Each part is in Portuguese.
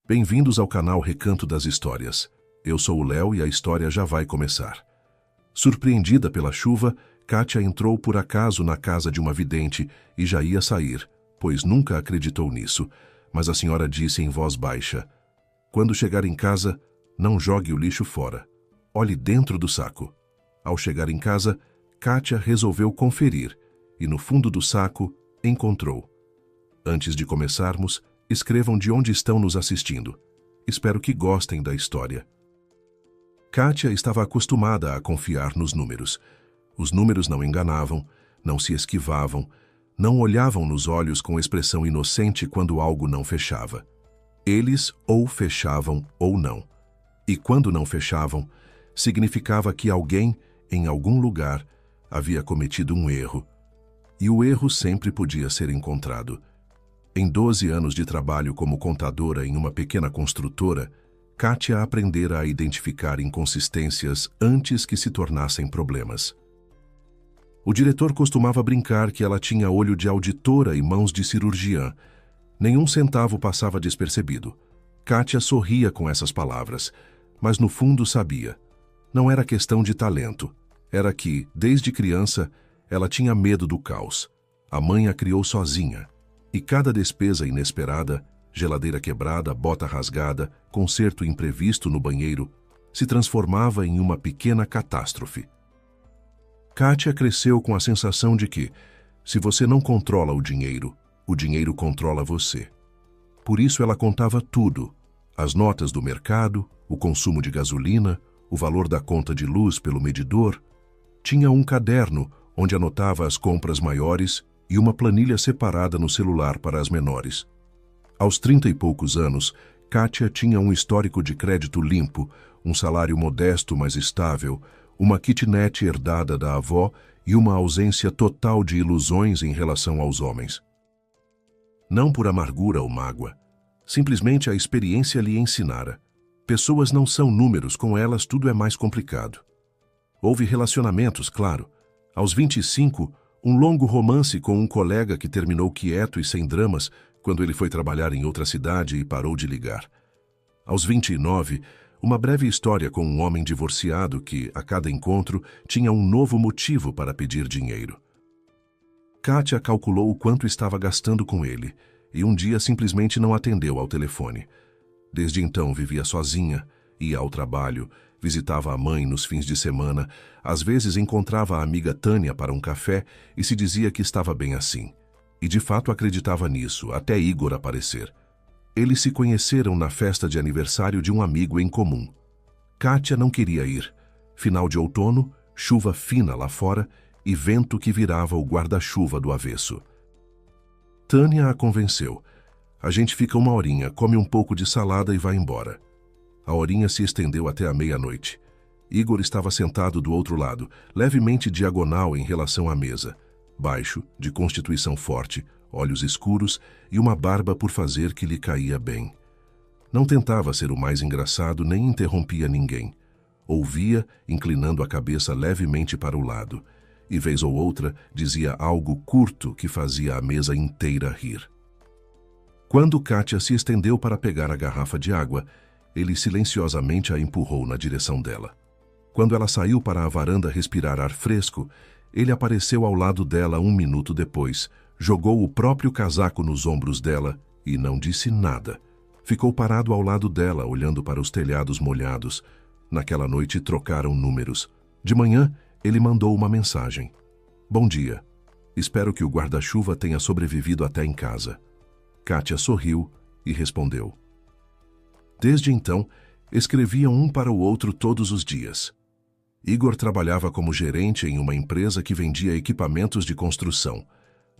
Bem-vindos ao canal Recanto das Histórias. Eu sou o Léo e a história já vai começar. Surpreendida pela chuva, Kátia entrou por acaso na casa de uma vidente e já ia sair, pois nunca acreditou nisso, mas a senhora disse em voz baixa: "Quando chegar em casa, não jogue o lixo fora. Olhe dentro do saco." Ao chegar em casa, Kátia resolveu conferir e no fundo do saco encontrou. Antes de começarmos, escrevam de onde estão nos assistindo. Espero que gostem da história. Kátia estava acostumada a confiar nos números. Os números não enganavam, não se esquivavam, não olhavam nos olhos com expressão inocente quando algo não fechava. Eles ou fechavam ou não. E quando não fechavam, significava que alguém, em algum lugar, havia cometido um erro. E o erro sempre podia ser encontrado. Em 12 anos de trabalho como contadora em uma pequena construtora, Kátia aprendera a identificar inconsistências antes que se tornassem problemas. O diretor costumava brincar que ela tinha olho de auditora e mãos de cirurgiã. Nenhum centavo passava despercebido. Kátia sorria com essas palavras, mas no fundo sabia. Não era questão de talento. Era que, desde criança, ela tinha medo do caos. A mãe a criou sozinha. E cada despesa inesperada, geladeira quebrada, bota rasgada, conserto imprevisto no banheiro, se transformava em uma pequena catástrofe. Kátia cresceu com a sensação de que, se você não controla o dinheiro controla você. Por isso ela contava tudo: as notas do mercado, o consumo de gasolina, o valor da conta de luz pelo medidor. Tinha um caderno onde anotava as compras maiores e uma planilha separada no celular para as menores. Aos 30 e poucos anos, Kátia tinha um histórico de crédito limpo, um salário modesto mas estável, uma kitnet herdada da avó e uma ausência total de ilusões em relação aos homens. Não por amargura ou mágoa, simplesmente a experiência lhe ensinara. Pessoas não são números, com elas tudo é mais complicado. Houve relacionamentos, claro. Aos 25, um longo romance com um colega que terminou quieto e sem dramas quando ele foi trabalhar em outra cidade e parou de ligar. Aos 29, uma breve história com um homem divorciado que, a cada encontro, tinha um novo motivo para pedir dinheiro. Kátia calculou o quanto estava gastando com ele e um dia simplesmente não atendeu ao telefone. Desde então vivia sozinha, ia ao trabalho, visitava a mãe nos fins de semana, às vezes encontrava a amiga Tânia para um café e se dizia que estava bem assim. E de fato acreditava nisso, até Igor aparecer. Eles se conheceram na festa de aniversário de um amigo em comum. Kátia não queria ir. Final de outono, chuva fina lá fora e vento que virava o guarda-chuva do avesso. Tânia a convenceu. A gente fica uma horinha, come um pouco de salada e vai embora. A horinha se estendeu até a meia-noite. Igor estava sentado do outro lado, levemente diagonal em relação à mesa. Baixo, de constituição forte, olhos escuros e uma barba por fazer que lhe caía bem. Não tentava ser o mais engraçado nem interrompia ninguém. Ouvia, inclinando a cabeça levemente para o lado, e vez ou outra dizia algo curto que fazia a mesa inteira rir. Quando Kátia se estendeu para pegar a garrafa de água, ele silenciosamente a empurrou na direção dela. Quando ela saiu para a varanda respirar ar fresco, ele apareceu ao lado dela 1 minuto depois, jogou o próprio casaco nos ombros dela e não disse nada. Ficou parado ao lado dela, olhando para os telhados molhados. Naquela noite trocaram números. De manhã, ele mandou uma mensagem. "Bom dia. Espero que o guarda-chuva tenha sobrevivido até em casa." Kátia sorriu e respondeu. Desde então, escreviam um para o outro todos os dias. Igor trabalhava como gerente em uma empresa que vendia equipamentos de construção.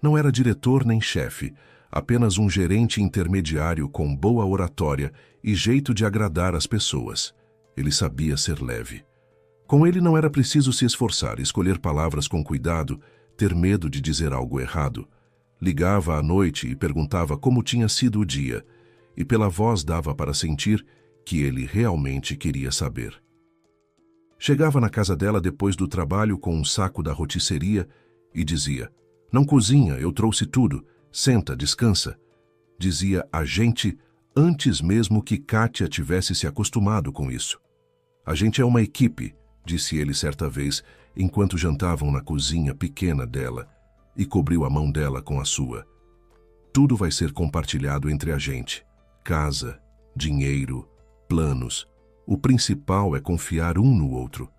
Não era diretor nem chefe, apenas um gerente intermediário com boa oratória e jeito de agradar as pessoas. Ele sabia ser leve. Com ele não era preciso se esforçar, escolher palavras com cuidado, ter medo de dizer algo errado. Ligava à noite e perguntava como tinha sido o dia, e pela voz dava para sentir que ele realmente queria saber. Chegava na casa dela depois do trabalho com um saco da rotisseria e dizia: "Não cozinha, eu trouxe tudo. Senta, descansa." Dizia a gente antes mesmo que Kátia tivesse se acostumado com isso. A gente é uma equipe, disse ele certa vez, enquanto jantavam na cozinha pequena dela, e cobriu a mão dela com a sua. Tudo vai ser compartilhado entre a gente. Casa, dinheiro, planos. O principal é confiar um no outro.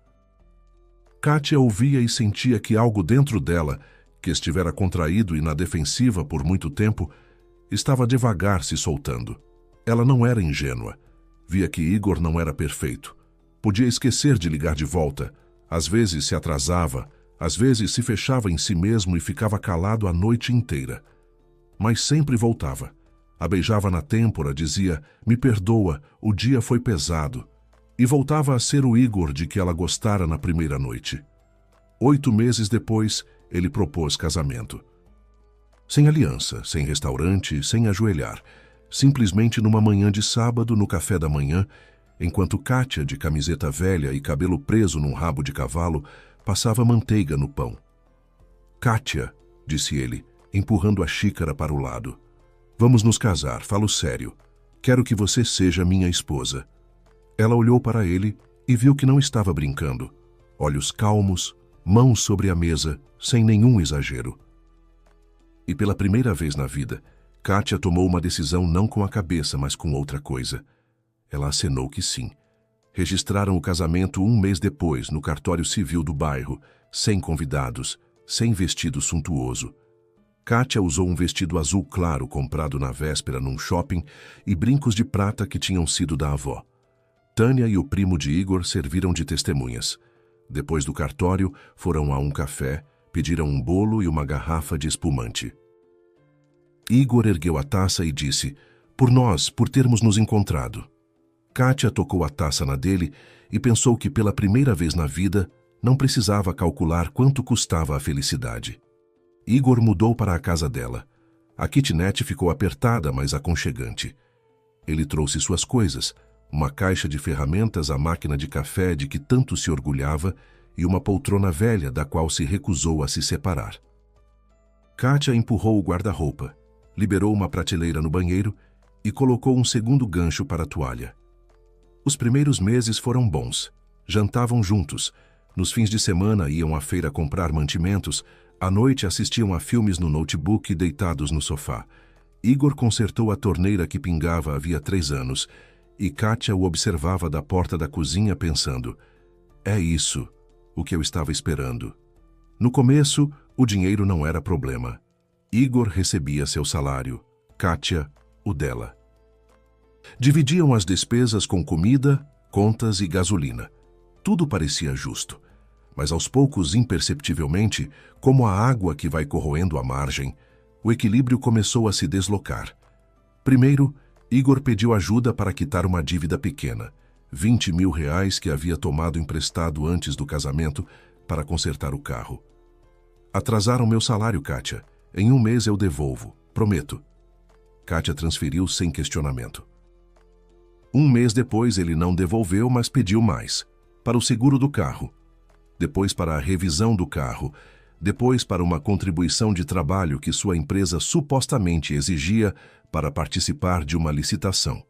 Kátia ouvia e sentia que algo dentro dela, que estivera contraído e na defensiva por muito tempo, estava devagar se soltando. Ela não era ingênua. Via que Igor não era perfeito. Podia esquecer de ligar de volta. Às vezes se atrasava, às vezes se fechava em si mesmo e ficava calado a noite inteira. Mas sempre voltava. A beijava na têmpora, dizia, "Me perdoa, o dia foi pesado." E voltava a ser o Igor de que ela gostara na primeira noite. 8 meses depois, ele propôs casamento. Sem aliança, sem restaurante, sem ajoelhar. Simplesmente numa manhã de sábado, no café da manhã, enquanto Kátia, de camiseta velha e cabelo preso num rabo de cavalo, passava manteiga no pão. "Kátia", disse ele, empurrando a xícara para o lado. "Vamos nos casar, falo sério. Quero que você seja minha esposa." Ela olhou para ele e viu que não estava brincando. Olhos calmos, mãos sobre a mesa, sem nenhum exagero. E pela primeira vez na vida, Kátia tomou uma decisão não com a cabeça, mas com outra coisa. Ela acenou que sim. Registraram o casamento 1 mês depois, no cartório civil do bairro, sem convidados, sem vestido suntuoso. Kátia usou um vestido azul claro comprado na véspera num shopping e brincos de prata que tinham sido da avó. Tânia e o primo de Igor serviram de testemunhas. Depois do cartório, foram a um café, pediram um bolo e uma garrafa de espumante. Igor ergueu a taça e disse, "Por nós, por termos nos encontrado." Kátia tocou a taça na dele e pensou que pela primeira vez na vida não precisava calcular quanto custava a felicidade. Igor mudou para a casa dela. A kitnet ficou apertada, mas aconchegante. Ele trouxe suas coisas, uma caixa de ferramentas, a máquina de café de que tanto se orgulhava e uma poltrona velha da qual se recusou a se separar. Kátia empurrou o guarda-roupa, liberou uma prateleira no banheiro e colocou um segundo gancho para a toalha. Os primeiros meses foram bons. Jantavam juntos. Nos fins de semana iam à feira comprar mantimentos. À noite assistiam a filmes no notebook deitados no sofá. Igor consertou a torneira que pingava havia 3 anos e Kátia o observava da porta da cozinha pensando, "É isso, o que eu estava esperando." No começo, o dinheiro não era problema. Igor recebia seu salário, Kátia, o dela. Dividiam as despesas com comida, contas e gasolina. Tudo parecia justo. Mas aos poucos, imperceptivelmente, como a água que vai corroendo a margem, o equilíbrio começou a se deslocar. Primeiro, Igor pediu ajuda para quitar uma dívida pequena, R$ 20.000 que havia tomado emprestado antes do casamento para consertar o carro. "Atrasaram meu salário, Kátia. Em 1 mês eu devolvo, prometo." Kátia transferiu sem questionamento. 1 mês depois ele não devolveu, mas pediu mais. Para o seguro do carro. Depois para a revisão do carro. Depois para uma contribuição de trabalho que sua empresa supostamente exigia para participar de uma licitação.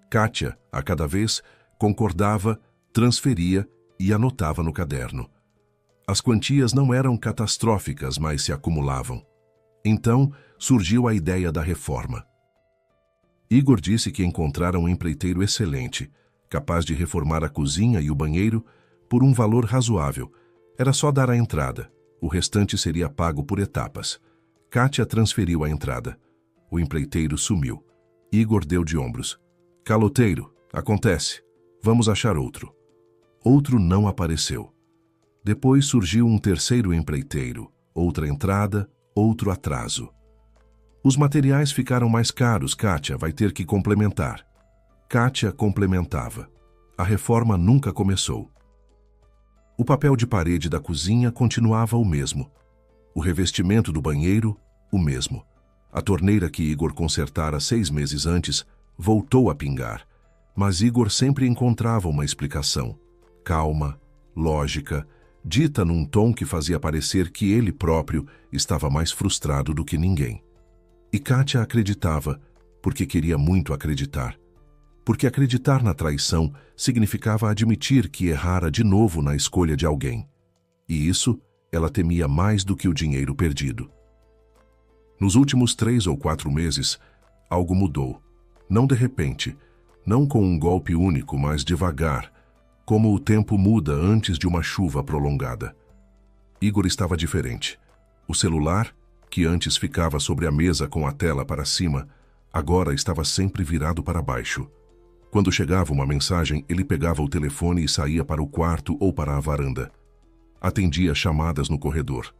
Kátia, a cada vez, concordava, transferia e anotava no caderno. As quantias não eram catastróficas, mas se acumulavam. Então, surgiu a ideia da reforma. Igor disse que encontrara um empreiteiro excelente, capaz de reformar a cozinha e o banheiro por um valor razoável. Era só dar a entrada. O restante seria pago por etapas. Kátia transferiu a entrada. O empreiteiro sumiu. Igor deu de ombros. "Caloteiro, acontece. Vamos achar outro." Outro não apareceu. Depois surgiu um terceiro empreiteiro, outra entrada, outro atraso. "Os materiais ficaram mais caros, Kátia vai ter que complementar." Kátia complementava. A reforma nunca começou. O papel de parede da cozinha continuava o mesmo. O revestimento do banheiro, o mesmo. A torneira que Igor consertara 6 meses antes voltou a pingar, mas Igor sempre encontrava uma explicação. Calma, lógica, dita num tom que fazia parecer que ele próprio estava mais frustrado do que ninguém. E Kátia acreditava, porque queria muito acreditar. Porque acreditar na traição significava admitir que errara de novo na escolha de alguém. E isso ela temia mais do que o dinheiro perdido. Nos últimos 3 ou 4 meses, algo mudou. Não de repente, não com um golpe único, mas devagar, como o tempo muda antes de uma chuva prolongada. Igor estava diferente. O celular, que antes ficava sobre a mesa com a tela para cima, agora estava sempre virado para baixo. Quando chegava uma mensagem, ele pegava o telefone e saía para o quarto ou para a varanda. Atendia chamadas no corredor.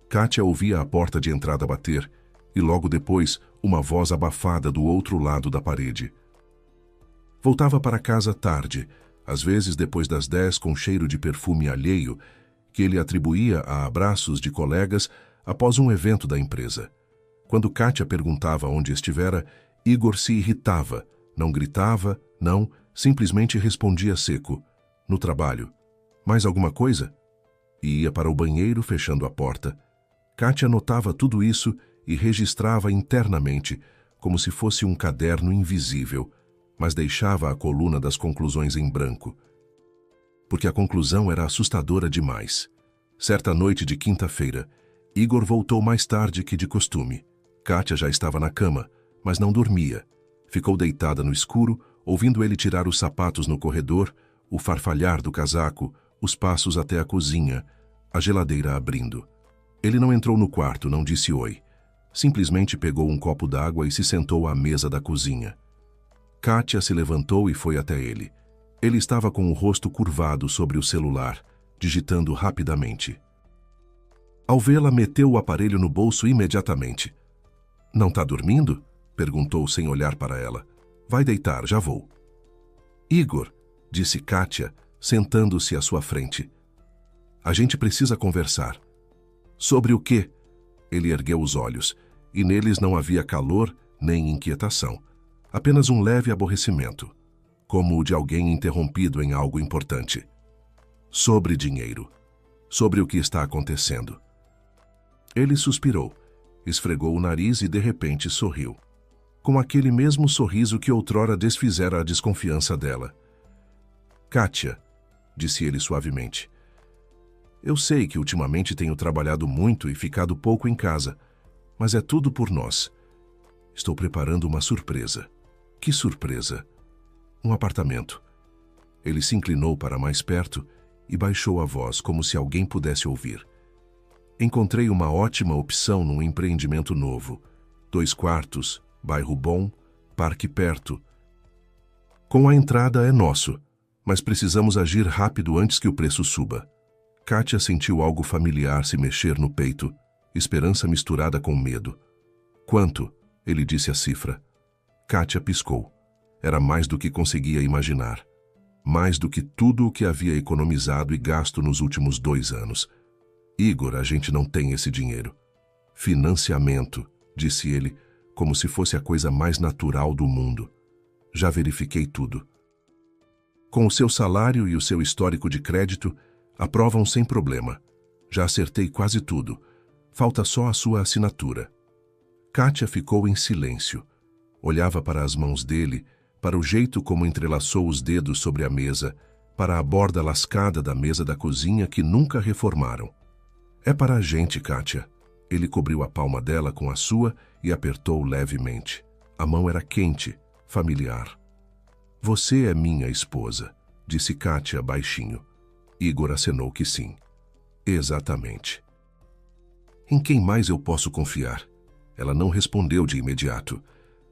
Kátia ouvia a porta de entrada bater e logo depois uma voz abafada do outro lado da parede. Voltava para casa tarde, às vezes depois das 10 com cheiro de perfume alheio, que ele atribuía a abraços de colegas após um evento da empresa. Quando Kátia perguntava onde estivera, Igor se irritava, não gritava, não, simplesmente respondia seco. No trabalho. Mais alguma coisa? E ia para o banheiro fechando a porta. Kátia notava tudo isso e registrava internamente, como se fosse um caderno invisível, mas deixava a coluna das conclusões em branco. Porque a conclusão era assustadora demais. Certa noite de quinta-feira, Igor voltou mais tarde que de costume. Kátia já estava na cama, mas não dormia. Ficou deitada no escuro, ouvindo ele tirar os sapatos no corredor, o farfalhar do casaco, os passos até a cozinha, a geladeira abrindo. Ele não entrou no quarto, não disse oi. Simplesmente pegou um copo d'água e se sentou à mesa da cozinha. Kátia se levantou e foi até ele. Ele estava com o rosto curvado sobre o celular, digitando rapidamente. Ao vê-la, meteu o aparelho no bolso imediatamente. "Não está dormindo?" perguntou sem olhar para ela. "Vai deitar, já vou." "Igor", disse Kátia, sentando-se à sua frente. "A gente precisa conversar." "Sobre o quê?" Ele ergueu os olhos, e neles não havia calor nem inquietação, apenas um leve aborrecimento, como o de alguém interrompido em algo importante. "Sobre dinheiro. Sobre o que está acontecendo." Ele suspirou, esfregou o nariz e de repente sorriu, com aquele mesmo sorriso que outrora desfizera a desconfiança dela. "Kátia", disse ele suavemente, "eu sei que ultimamente tenho trabalhado muito e ficado pouco em casa, mas é tudo por nós. Estou preparando uma surpresa." "Que surpresa?" "Um apartamento." Ele se inclinou para mais perto e baixou a voz como se alguém pudesse ouvir. "Encontrei uma ótima opção num empreendimento novo. 2 quartos, bairro bom, parque perto. Com a entrada é nosso, mas precisamos agir rápido antes que o preço suba." Kátia sentiu algo familiar se mexer no peito, esperança misturada com medo. "Quanto?" ele disse a cifra. Kátia piscou. Era mais do que conseguia imaginar. Mais do que tudo o que havia economizado e gasto nos últimos 2 anos. "Igor, a gente não tem esse dinheiro." "Financiamento", disse ele, como se fosse a coisa mais natural do mundo. "Já verifiquei tudo. Com o seu salário e o seu histórico de crédito, aprovam sem problema. Já acertei quase tudo. Falta só a sua assinatura." Kátia ficou em silêncio. Olhava para as mãos dele, para o jeito como entrelaçou os dedos sobre a mesa, para a borda lascada da mesa da cozinha que nunca reformaram. "É para a gente, Kátia." Ele cobriu a palma dela com a sua e apertou levemente. A mão era quente, familiar. "Você é minha esposa", disse Kátia baixinho. Igor acenou que sim. "Exatamente." "Em quem mais eu posso confiar?" Ela não respondeu de imediato.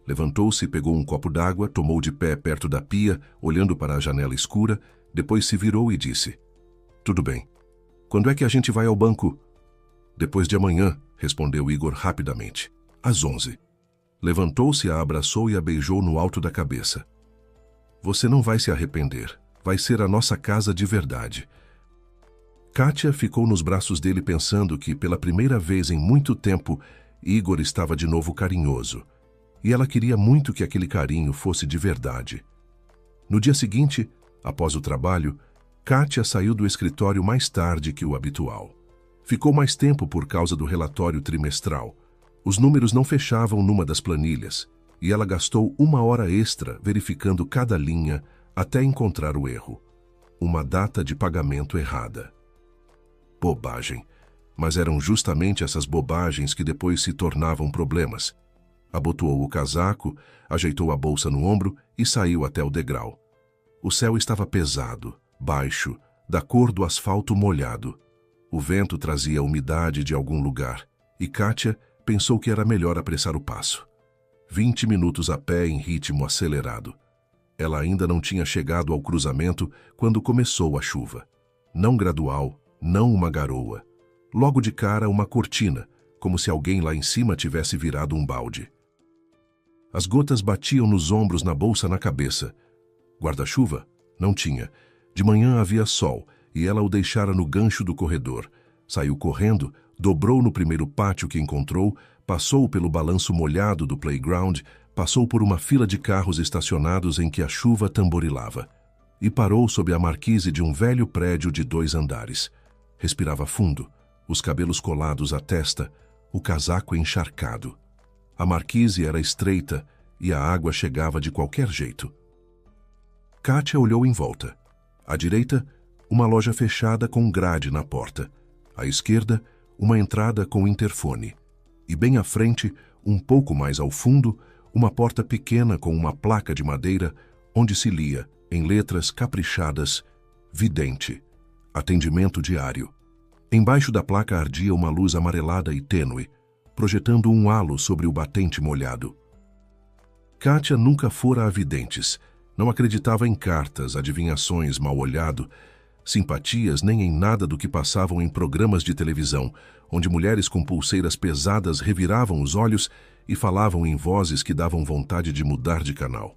Levantou-se, pegou um copo d'água, tomou de pé perto da pia, olhando para a janela escura, depois se virou e disse: "Tudo bem. Quando é que a gente vai ao banco?" "Depois de amanhã", respondeu Igor rapidamente. "Às 11. Levantou-se, a abraçou e a beijou no alto da cabeça. "Você não vai se arrepender. Vai ser a nossa casa de verdade." Kátia ficou nos braços dele pensando que, pela primeira vez em muito tempo, Igor estava de novo carinhoso. E ela queria muito que aquele carinho fosse de verdade. No dia seguinte, após o trabalho, Kátia saiu do escritório mais tarde que o habitual. Ficou mais tempo por causa do relatório trimestral. Os números não fechavam numa das planilhas, e ela gastou 1 hora extra verificando cada linha até encontrar o erro. Uma data de pagamento errada. Bobagem. Mas eram justamente essas bobagens que depois se tornavam problemas. Abotoou o casaco, ajeitou a bolsa no ombro e saiu até o degrau. O céu estava pesado, baixo, da cor do asfalto molhado. O vento trazia umidade de algum lugar, e Kátia pensou que era melhor apressar o passo. 20 minutos a pé em ritmo acelerado. Ela ainda não tinha chegado ao cruzamento quando começou a chuva. Não gradual, não uma garoa. Logo de cara, uma cortina, como se alguém lá em cima tivesse virado um balde. As gotas batiam nos ombros, na bolsa, na cabeça. Guarda-chuva? Não tinha. De manhã havia sol, e ela o deixara no gancho do corredor. Saiu correndo, dobrou no primeiro pátio que encontrou, passou pelo balanço molhado do playground, passou por uma fila de carros estacionados em que a chuva tamborilava, e parou sob a marquise de um velho prédio de 2 andares. Respirava fundo, os cabelos colados à testa, o casaco encharcado. A marquise era estreita e a água chegava de qualquer jeito. Kátia olhou em volta. À direita, uma loja fechada com grade na porta. À esquerda, uma entrada com interfone. E bem à frente, um pouco mais ao fundo, uma porta pequena com uma placa de madeira onde se lia, em letras caprichadas, Vidente. Atendimento diário. Embaixo da placa ardia uma luz amarelada e tênue, projetando um halo sobre o batente molhado. Kátia nunca fora a videntes. Não acreditava em cartas, adivinhações mal-olhado, simpatias, nem em nada do que passavam em programas de televisão, onde mulheres com pulseiras pesadas reviravam os olhos e falavam em vozes que davam vontade de mudar de canal.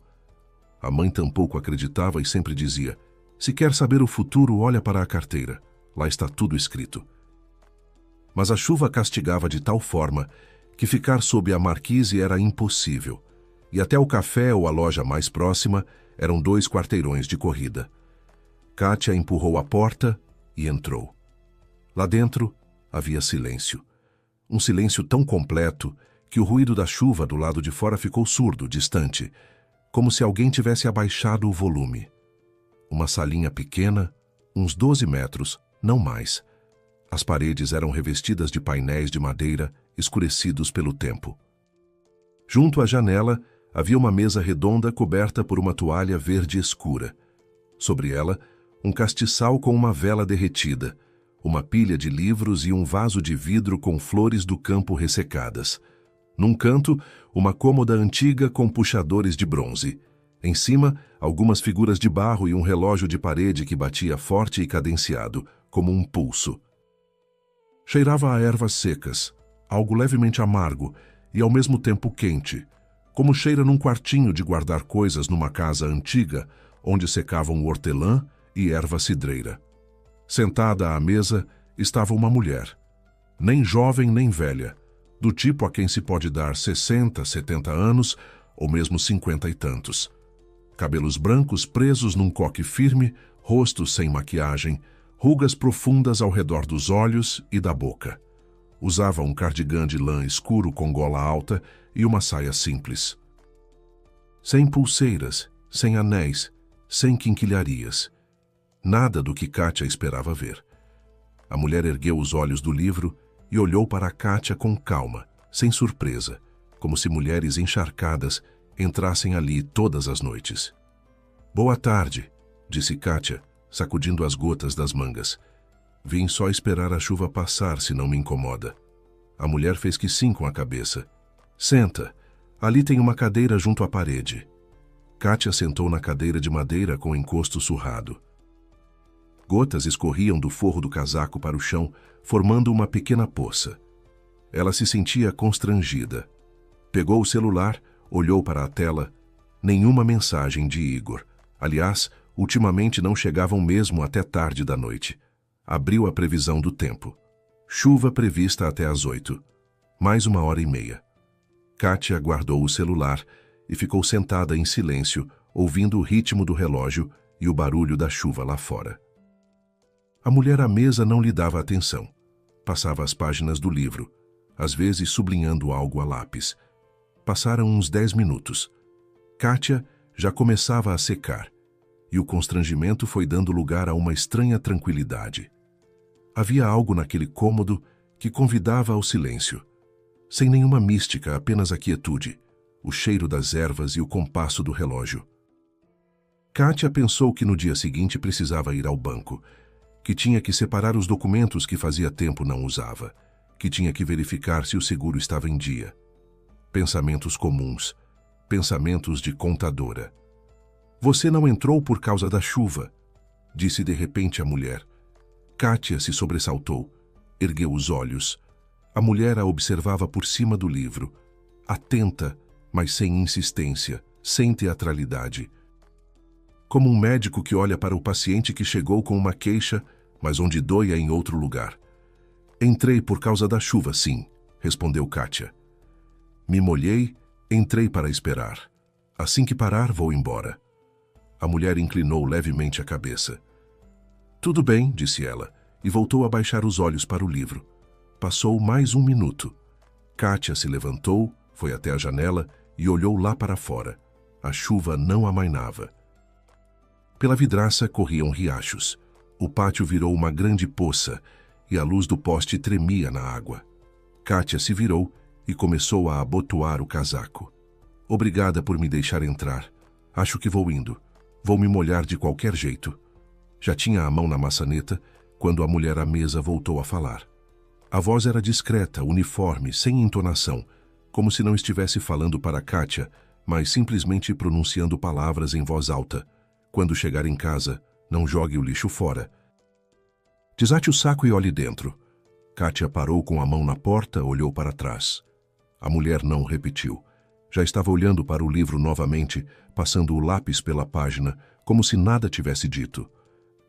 A mãe tampouco acreditava e sempre dizia: se quer saber o futuro, olha para a carteira. Lá está tudo escrito. Mas a chuva castigava de tal forma que ficar sob a marquise era impossível, e até o café ou a loja mais próxima eram 2 quarteirões de corrida. Kátia empurrou a porta e entrou. Lá dentro havia silêncio. Um silêncio tão completo que o ruído da chuva do lado de fora ficou surdo, distante, como se alguém tivesse abaixado o volume. Uma salinha pequena, uns 12 metros, não mais. As paredes eram revestidas de painéis de madeira escurecidos pelo tempo. Junto à janela havia uma mesa redonda coberta por uma toalha verde escura. Sobre ela, um castiçal com uma vela derretida, uma pilha de livros e um vaso de vidro com flores do campo ressecadas. Num canto, uma cômoda antiga com puxadores de bronze. Em cima, algumas figuras de barro e um relógio de parede que batia forte e cadenciado, como um pulso. Cheirava a ervas secas, algo levemente amargo e ao mesmo tempo quente, como cheira num quartinho de guardar coisas numa casa antiga, onde secavam hortelã e erva cidreira. Sentada à mesa estava uma mulher, nem jovem nem velha, do tipo a quem se pode dar 60, 70 anos ou mesmo 50 e tantos. Cabelos brancos presos num coque firme, rosto sem maquiagem, rugas profundas ao redor dos olhos e da boca. Usava um cardigã de lã escuro com gola alta e uma saia simples. Sem pulseiras, sem anéis, sem quinquilharias. Nada do que Kátia esperava ver. A mulher ergueu os olhos do livro e olhou para Kátia com calma, sem surpresa, como se mulheres encharcadas entrassem ali todas as noites. Boa tarde, disse Kátia, sacudindo as gotas das mangas. Vim só esperar a chuva passar, se não me incomoda. A mulher fez que sim com a cabeça. Senta. Ali tem uma cadeira junto à parede. Kátia sentou na cadeira de madeira com encosto surrado. Gotas escorriam do forro do casaco para o chão, formando uma pequena poça. Ela se sentia constrangida. Pegou o celular, olhou para a tela. Nenhuma mensagem de Igor. Aliás, ultimamente não chegavam mesmo até tarde da noite. Abriu a previsão do tempo. Chuva prevista até às 8. Mais 1h30. Kátia guardou o celular e ficou sentada em silêncio, ouvindo o ritmo do relógio e o barulho da chuva lá fora. A mulher à mesa não lhe dava atenção. Passava as páginas do livro, às vezes sublinhando algo a lápis. Passaram uns 10 minutos. Kátia já começava a secar, e o constrangimento foi dando lugar a uma estranha tranquilidade. Havia algo naquele cômodo que convidava ao silêncio. Sem nenhuma mística, apenas a quietude, o cheiro das ervas e o compasso do relógio. Kátia pensou que no dia seguinte precisava ir ao banco, que tinha que separar os documentos que fazia tempo não usava, que tinha que verificar se o seguro estava em dia. Pensamentos comuns, pensamentos de contadora. Você não entrou por causa da chuva, disse de repente a mulher. Kátia se sobressaltou, ergueu os olhos. A mulher a observava por cima do livro, atenta, mas sem insistência, sem teatralidade. Como um médico que olha para o paciente que chegou com uma queixa, mas onde dói é em outro lugar. Entrei por causa da chuva, sim, respondeu Kátia. Me molhei, entrei para esperar. Assim que parar, vou embora. A mulher inclinou levemente a cabeça. Tudo bem, disse ela, e voltou a baixar os olhos para o livro. Passou mais um minuto. Kátia se levantou, foi até a janela e olhou lá para fora. A chuva não amainava. Pela vidraça corriam riachos. O pátio virou uma grande poça e a luz do poste tremia na água. Kátia se virou e começou a abotoar o casaco. Obrigada por me deixar entrar. Acho que vou indo. Vou me molhar de qualquer jeito. Já tinha a mão na maçaneta quando a mulher à mesa voltou a falar. A voz era discreta, uniforme, sem entonação, como se não estivesse falando para Kátia, mas simplesmente pronunciando palavras em voz alta. Quando chegar em casa, não jogue o lixo fora. Desate o saco e olhe dentro. Kátia parou com a mão na porta, olhou para trás. A mulher não repetiu. Já estava olhando para o livro novamente, passando o lápis pela página, como se nada tivesse dito.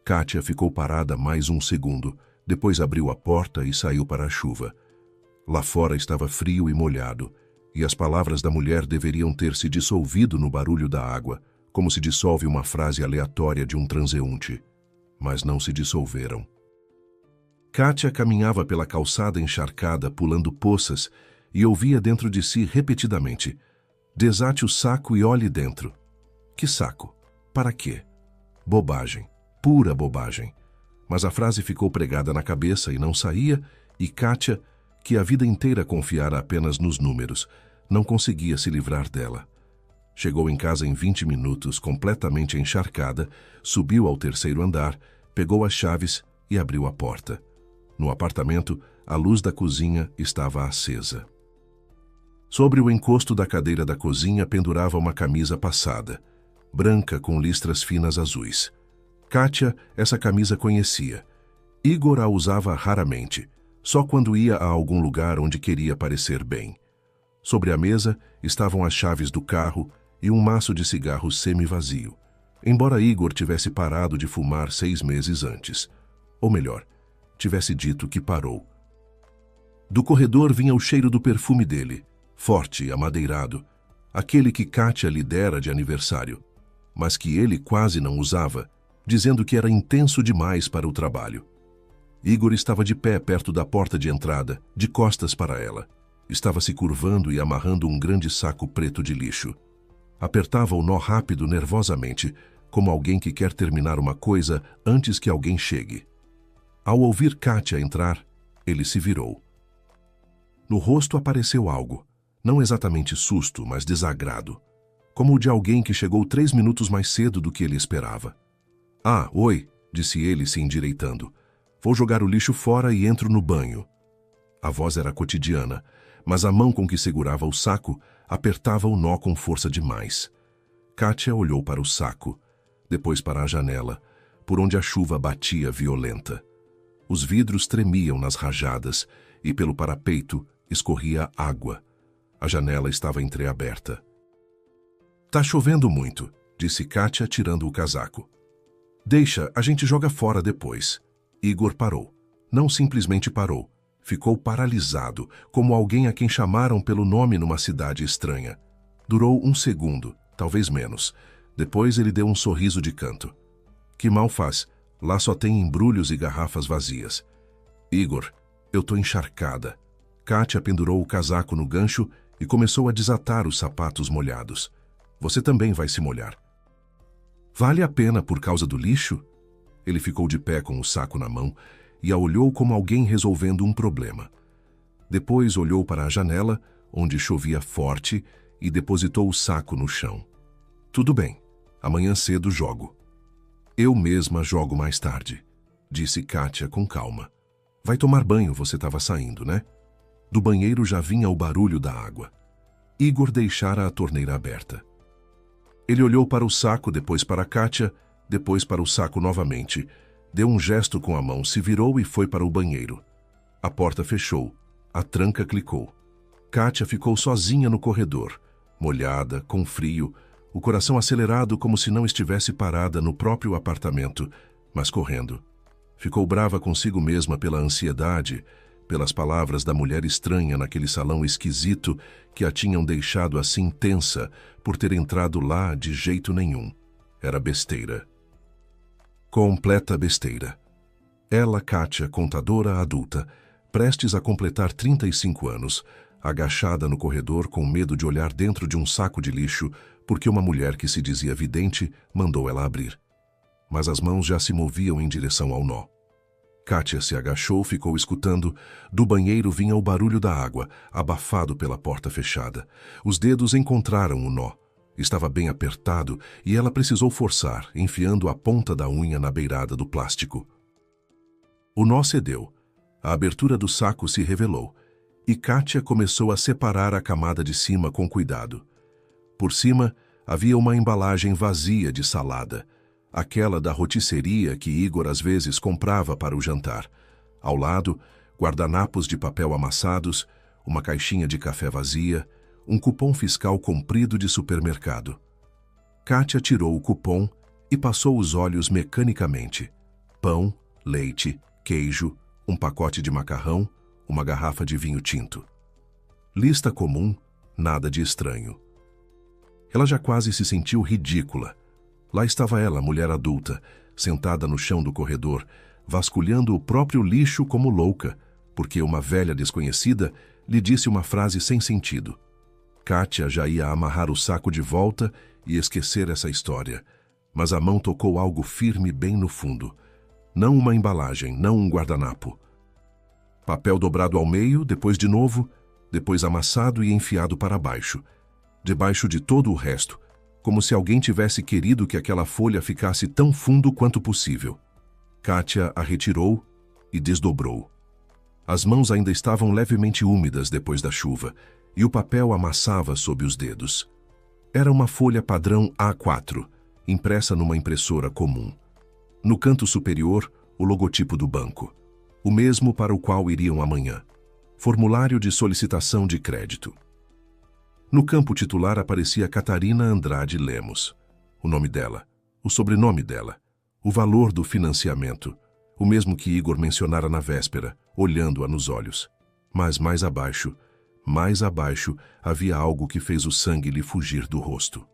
Kátia ficou parada mais um segundo, depois abriu a porta e saiu para a chuva. Lá fora estava frio e molhado, e as palavras da mulher deveriam ter se dissolvido no barulho da água, como se dissolve uma frase aleatória de um transeunte. Mas não se dissolveram. Kátia caminhava pela calçada encharcada, pulando poças, e ouvia dentro de si repetidamente: desate o saco e olhe dentro. Que saco? Para quê? Bobagem. Pura bobagem. Mas a frase ficou pregada na cabeça e não saía, e Kátia, que a vida inteira confiara apenas nos números, não conseguia se livrar dela. Chegou em casa em 20 minutos, completamente encharcada, subiu ao terceiro andar, pegou as chaves e abriu a porta. No apartamento, a luz da cozinha estava acesa. Sobre o encosto da cadeira da cozinha pendurava uma camisa passada, branca com listras finas azuis. Kátia essa camisa conhecia. Igor a usava raramente, só quando ia a algum lugar onde queria parecer bem. Sobre a mesa estavam as chaves do carro e um maço de cigarro semi-vazio, embora Igor tivesse parado de fumar 6 meses antes. Ou melhor, tivesse dito que parou. Do corredor vinha o cheiro do perfume dele, forte e amadeirado, aquele que Kátia lhe dera de aniversário, mas que ele quase não usava, dizendo que era intenso demais para o trabalho. Igor estava de pé perto da porta de entrada, de costas para ela. Estava se curvando e amarrando um grande saco preto de lixo. Apertava o nó rápido, nervosamente, como alguém que quer terminar uma coisa antes que alguém chegue. Ao ouvir Kátia entrar, ele se virou. No rosto apareceu algo, não exatamente susto, mas desagrado, como o de alguém que chegou 3 minutos mais cedo do que ele esperava. Ah, oi, disse ele se endireitando. Vou jogar o lixo fora e entro no banho. A voz era cotidiana, mas a mão com que segurava o saco apertava o nó com força demais. Kátia olhou para o saco, depois para a janela, por onde a chuva batia violenta. Os vidros tremiam nas rajadas e pelo parapeito escorria água. A janela estava entreaberta. Tá chovendo muito, disse Kátia, tirando o casaco. Deixa, a gente joga fora depois. Igor parou. Não simplesmente parou. Ficou paralisado, como alguém a quem chamaram pelo nome numa cidade estranha. Durou 1 segundo, talvez menos. Depois ele deu um sorriso de canto. Que mal faz? Lá só tem embrulhos e garrafas vazias. Igor, eu tô encharcada. Kátia pendurou o casaco no gancho e começou a desatar os sapatos molhados. Você também vai se molhar. Vale a pena por causa do lixo? Ele ficou de pé com o saco na mão e a olhou como alguém resolvendo um problema. Depois olhou para a janela, onde chovia forte, e depositou o saco no chão. Tudo bem, amanhã cedo jogo. Eu mesma jogo mais tarde, disse Kátia com calma. Vai tomar banho, você estava saindo, né? Do banheiro já vinha o barulho da água. Igor deixara a torneira aberta. Ele olhou para o saco, depois para Kátia, depois para o saco novamente. Deu um gesto com a mão, se virou e foi para o banheiro. A porta fechou. A tranca clicou. Kátia ficou sozinha no corredor, molhada, com frio, o coração acelerado como se não estivesse parada no próprio apartamento, mas correndo. Ficou brava consigo mesma pela ansiedade, pelas palavras da mulher estranha naquele salão esquisito que a tinham deixado assim tensa por ter entrado lá de jeito nenhum. Era besteira. Completa besteira. Ela, Kátia, contadora adulta, prestes a completar 35 anos, agachada no corredor com medo de olhar dentro de um saco de lixo porque uma mulher que se dizia vidente mandou ela abrir. Mas as mãos já se moviam em direção ao nó. Kátia se agachou, ficou escutando. Do banheiro vinha o barulho da água, abafado pela porta fechada. Os dedos encontraram o nó. Estava bem apertado e ela precisou forçar, enfiando a ponta da unha na beirada do plástico. O nó cedeu. A abertura do saco se revelou e Kátia começou a separar a camada de cima com cuidado. Por cima havia uma embalagem vazia de salada, aquela da rotisseria que Igor às vezes comprava para o jantar. Ao lado, guardanapos de papel amassados, uma caixinha de café vazia, um cupom fiscal comprido de supermercado. Kátia tirou o cupom e passou os olhos mecanicamente. Pão, leite, queijo, um pacote de macarrão, uma garrafa de vinho tinto. Lista comum, nada de estranho. Ela já quase se sentiu ridícula. Lá estava ela, mulher adulta, sentada no chão do corredor, vasculhando o próprio lixo como louca, porque uma velha desconhecida lhe disse uma frase sem sentido. Kátia já ia amarrar o saco de volta e esquecer essa história, mas a mão tocou algo firme bem no fundo. Não uma embalagem, não um guardanapo. Papel dobrado ao meio, depois de novo, depois amassado e enfiado para baixo. Debaixo de todo o resto, como se alguém tivesse querido que aquela folha ficasse tão fundo quanto possível. Kátia a retirou e desdobrou. As mãos ainda estavam levemente úmidas depois da chuva, e o papel amassava sob os dedos. Era uma folha padrão A4, impressa numa impressora comum. No canto superior, o logotipo do banco, o mesmo para o qual iriam amanhã. Formulário de solicitação de crédito. No campo titular aparecia Catarina Andrade Lemos. O nome dela, o sobrenome dela, o valor do financiamento, o mesmo que Igor mencionara na véspera, olhando-a nos olhos. Mas mais abaixo, havia algo que fez o sangue lhe fugir do rosto.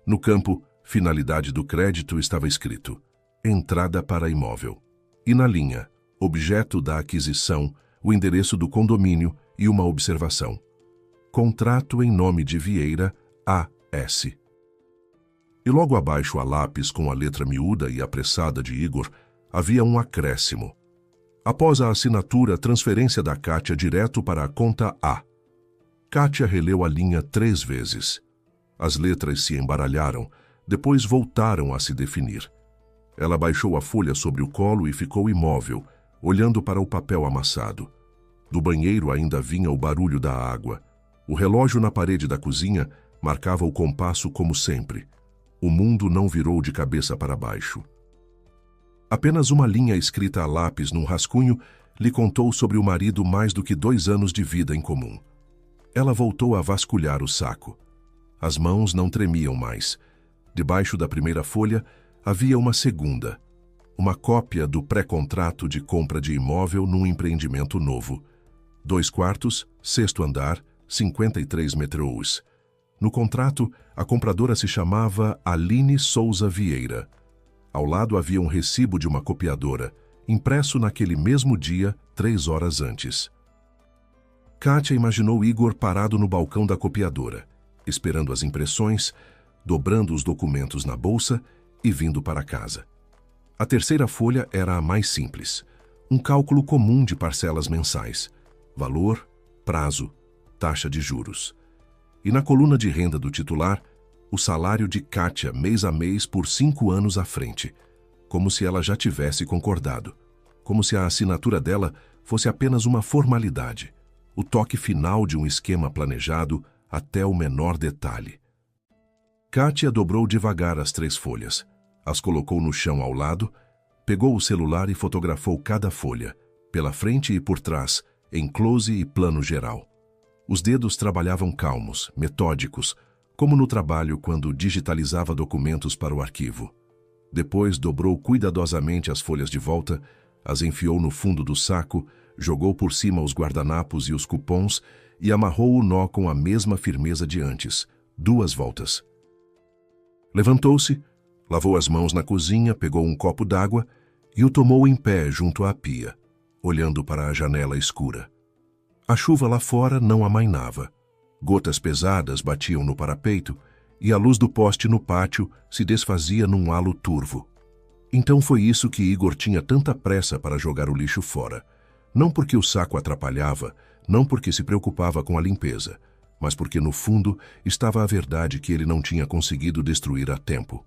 No campo, finalidade do crédito, estava escrito: entrada para imóvel. E na linha, objeto da aquisição, o endereço do condomínio e uma observação: contrato em nome de Vieira, A.S. E logo abaixo, a lápis com a letra miúda e apressada de Igor, havia um acréscimo. Após a assinatura, transferência da Kátia direto para a conta A. Kátia releu a linha 3 vezes. As letras se embaralharam, depois voltaram a se definir. Ela baixou a folha sobre o colo e ficou imóvel, olhando para o papel amassado. Do banheiro ainda vinha o barulho da água. O relógio na parede da cozinha marcava o compasso como sempre. O mundo não virou de cabeça para baixo. Apenas uma linha escrita a lápis num rascunho lhe contou sobre o marido mais do que 2 anos de vida em comum. Ela voltou a vasculhar o saco. As mãos não tremiam mais. Debaixo da primeira folha havia uma segunda, uma cópia do pré-contrato de compra de imóvel num empreendimento novo. 2 quartos, 6º andar, 53 metros. No contrato, a compradora se chamava Aline Souza Vieira. Ao lado havia um recibo de uma copiadora, impresso naquele mesmo dia, 3 horas antes. Kátia imaginou Igor parado no balcão da copiadora, esperando as impressões, dobrando os documentos na bolsa e vindo para casa. A terceira folha era a mais simples, um cálculo comum de parcelas mensais, valor, prazo, taxa de juros. E na coluna de renda do titular, o salário de Kátia mês a mês por 5 anos à frente, como se ela já tivesse concordado, como se a assinatura dela fosse apenas uma formalidade, o toque final de um esquema planejado até o menor detalhe. Kátia dobrou devagar as 3 folhas, as colocou no chão ao lado, pegou o celular e fotografou cada folha, pela frente e por trás, em close e plano geral. Os dedos trabalhavam calmos, metódicos, como no trabalho quando digitalizava documentos para o arquivo. Depois dobrou cuidadosamente as folhas de volta, as enfiou no fundo do saco, jogou por cima os guardanapos e os cupons e amarrou o nó com a mesma firmeza de antes, 2 voltas. Levantou-se, lavou as mãos na cozinha, pegou um copo d'água e o tomou em pé junto à pia, olhando para a janela escura. A chuva lá fora não amainava. Gotas pesadas batiam no parapeito e a luz do poste no pátio se desfazia num halo turvo. Então foi isso que Igor tinha tanta pressa para jogar o lixo fora. Não porque o saco atrapalhava, não porque se preocupava com a limpeza, mas porque no fundo estava a verdade que ele não tinha conseguido destruir a tempo.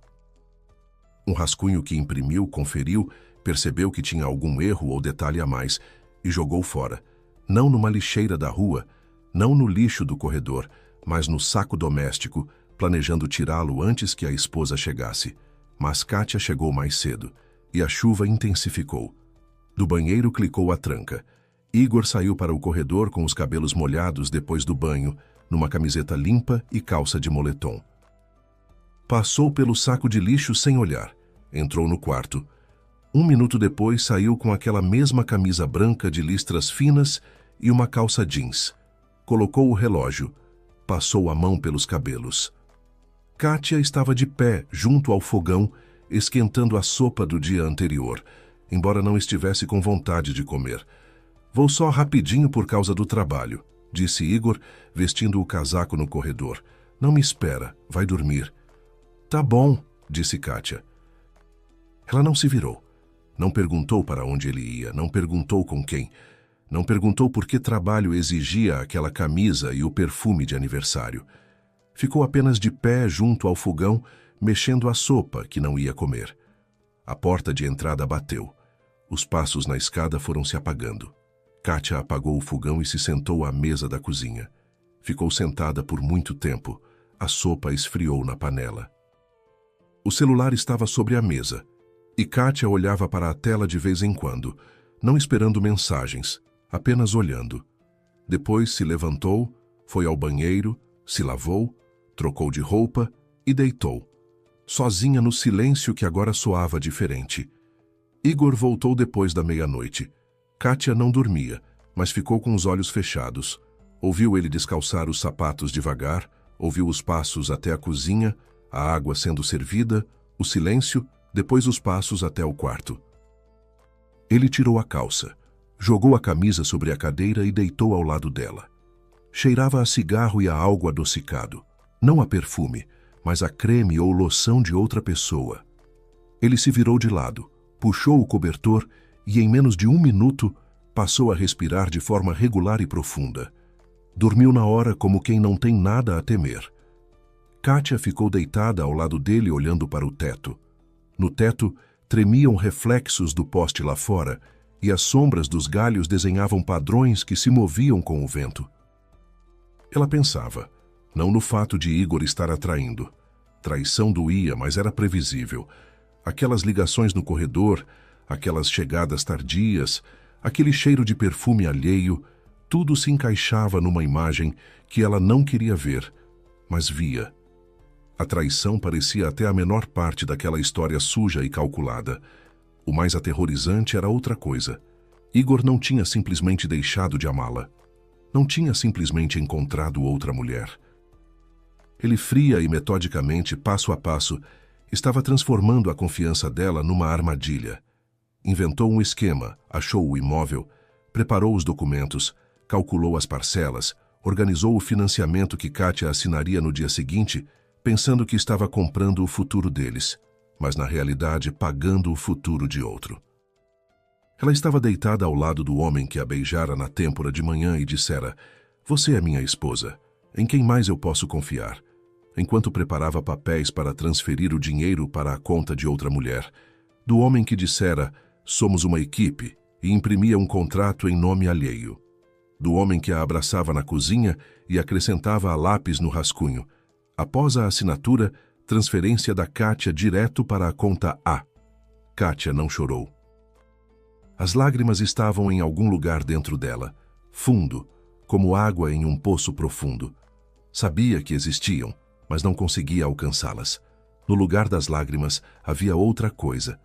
Um rascunho que imprimiu, conferiu, percebeu que tinha algum erro ou detalhe a mais e jogou fora, não numa lixeira da rua, não no lixo do corredor, mas no saco doméstico, planejando tirá-lo antes que a esposa chegasse. Mas Kátia chegou mais cedo, e a chuva intensificou. Do banheiro clicou a tranca. Igor saiu para o corredor com os cabelos molhados depois do banho, numa camiseta limpa e calça de moletom. Passou pelo saco de lixo sem olhar. Entrou no quarto. 1 minuto depois saiu com aquela mesma camisa branca de listras finas e uma calça jeans. Colocou o relógio. Passou a mão pelos cabelos. Kátia estava de pé, junto ao fogão, esquentando a sopa do dia anterior, embora não estivesse com vontade de comer. Vou só rapidinho por causa do trabalho, disse Igor, vestindo o casaco no corredor. Não me espera, vai dormir. Tá bom, disse Kátia. Ela não se virou. Não perguntou para onde ele ia, não perguntou com quem. Não perguntou por que trabalho exigia aquela camisa e o perfume de aniversário. Ficou apenas de pé junto ao fogão, mexendo a sopa que não ia comer. A porta de entrada bateu. Os passos na escada foram se apagando. Kátia apagou o fogão e se sentou à mesa da cozinha. Ficou sentada por muito tempo. A sopa esfriou na panela. O celular estava sobre a mesa, e Kátia olhava para a tela de vez em quando, não esperando mensagens, apenas olhando. Depois se levantou, foi ao banheiro, se lavou, trocou de roupa e deitou, sozinha no silêncio que agora soava diferente. Igor voltou depois da meia-noite. Kátia não dormia, mas ficou com os olhos fechados. Ouviu ele descalçar os sapatos devagar, ouviu os passos até a cozinha, a água sendo servida, o silêncio, depois os passos até o quarto. Ele tirou a calça, jogou a camisa sobre a cadeira e deitou ao lado dela. Cheirava a cigarro e a algo adocicado, não a perfume, mas a creme ou loção de outra pessoa. Ele se virou de lado, puxou o cobertor e em menos de 1 minuto passou a respirar de forma regular e profunda. Dormiu na hora como quem não tem nada a temer. Kátia ficou deitada ao lado dele olhando para o teto. No teto, tremiam reflexos do poste lá fora e as sombras dos galhos desenhavam padrões que se moviam com o vento. Ela pensava, não no fato de Igor estar atraindo. Traição doía, mas era previsível. Aquelas ligações no corredor, aquelas chegadas tardias, aquele cheiro de perfume alheio, tudo se encaixava numa imagem que ela não queria ver, mas via. A traição parecia até a menor parte daquela história suja e calculada. O mais aterrorizante era outra coisa. Igor não tinha simplesmente deixado de amá-la. Não tinha simplesmente encontrado outra mulher. Ele fria e metodicamente, passo a passo, estava transformando a confiança dela numa armadilha. Inventou um esquema, achou o imóvel, preparou os documentos, calculou as parcelas, organizou o financiamento que Kátia assinaria no dia seguinte, pensando que estava comprando o futuro deles, mas na realidade pagando o futuro de outro. Ela estava deitada ao lado do homem que a beijara na têmpora de manhã e dissera: "Você é minha esposa. Em quem mais eu posso confiar?", enquanto preparava papéis para transferir o dinheiro para a conta de outra mulher, do homem que dissera: "Somos uma equipe", e imprimia um contrato em nome alheio, do homem que a abraçava na cozinha e acrescentava a lápis no rascunho: "Após a assinatura, transferência da Kátia direto para a conta A". Kátia não chorou. As lágrimas estavam em algum lugar dentro dela, fundo, como água em um poço profundo. Sabia que existiam, mas não conseguia alcançá-las. No lugar das lágrimas havia outra coisa,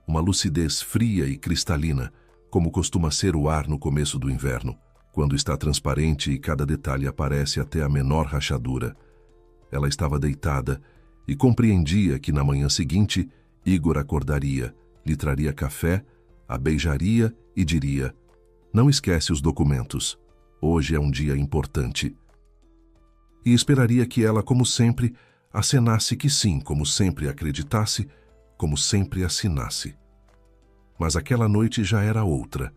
uma lucidez fria e cristalina, como costuma ser o ar no começo do inverno, quando está transparente e cada detalhe aparece até a menor rachadura. Ela estava deitada e compreendia que na manhã seguinte Igor acordaria, lhe traria café, a beijaria e diria: "Não esquece os documentos. Hoje é um dia importante." E esperaria que ela, como sempre, acenasse que sim, como sempre acreditasse, como sempre assinasse. Mas aquela noite já era outra,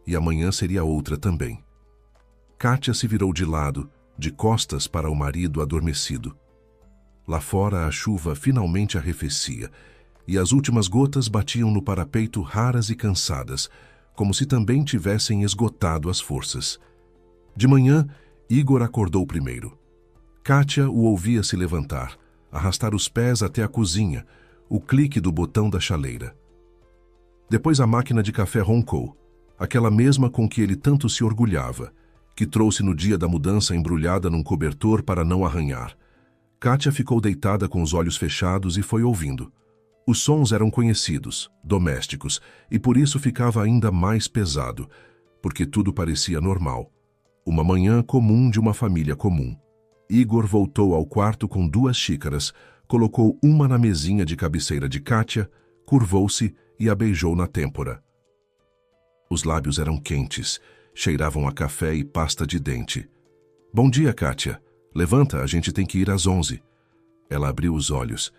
e amanhã seria outra também. Kátia se virou de lado, de costas para o marido adormecido. Lá fora a chuva finalmente arrefecia, e as últimas gotas batiam no parapeito raras e cansadas, como se também tivessem esgotado as forças. De manhã, Igor acordou primeiro. Kátia o ouvia se levantar, arrastar os pés até a cozinha, o clique do botão da chaleira. Depois a máquina de café roncou, aquela mesma com que ele tanto se orgulhava, que trouxe no dia da mudança embrulhada num cobertor para não arranhar. Kátia ficou deitada com os olhos fechados e foi ouvindo. Os sons eram conhecidos, domésticos, e por isso ficava ainda mais pesado, porque tudo parecia normal. Uma manhã comum de uma família comum. Igor voltou ao quarto com 2 xícaras, colocou uma na mesinha de cabeceira de Kátia, curvou-se e a beijou na têmpora. Os lábios eram quentes, cheiravam a café e pasta de dente. "Bom dia, Kátia. Levanta, a gente tem que ir às 11. Ela abriu os olhos.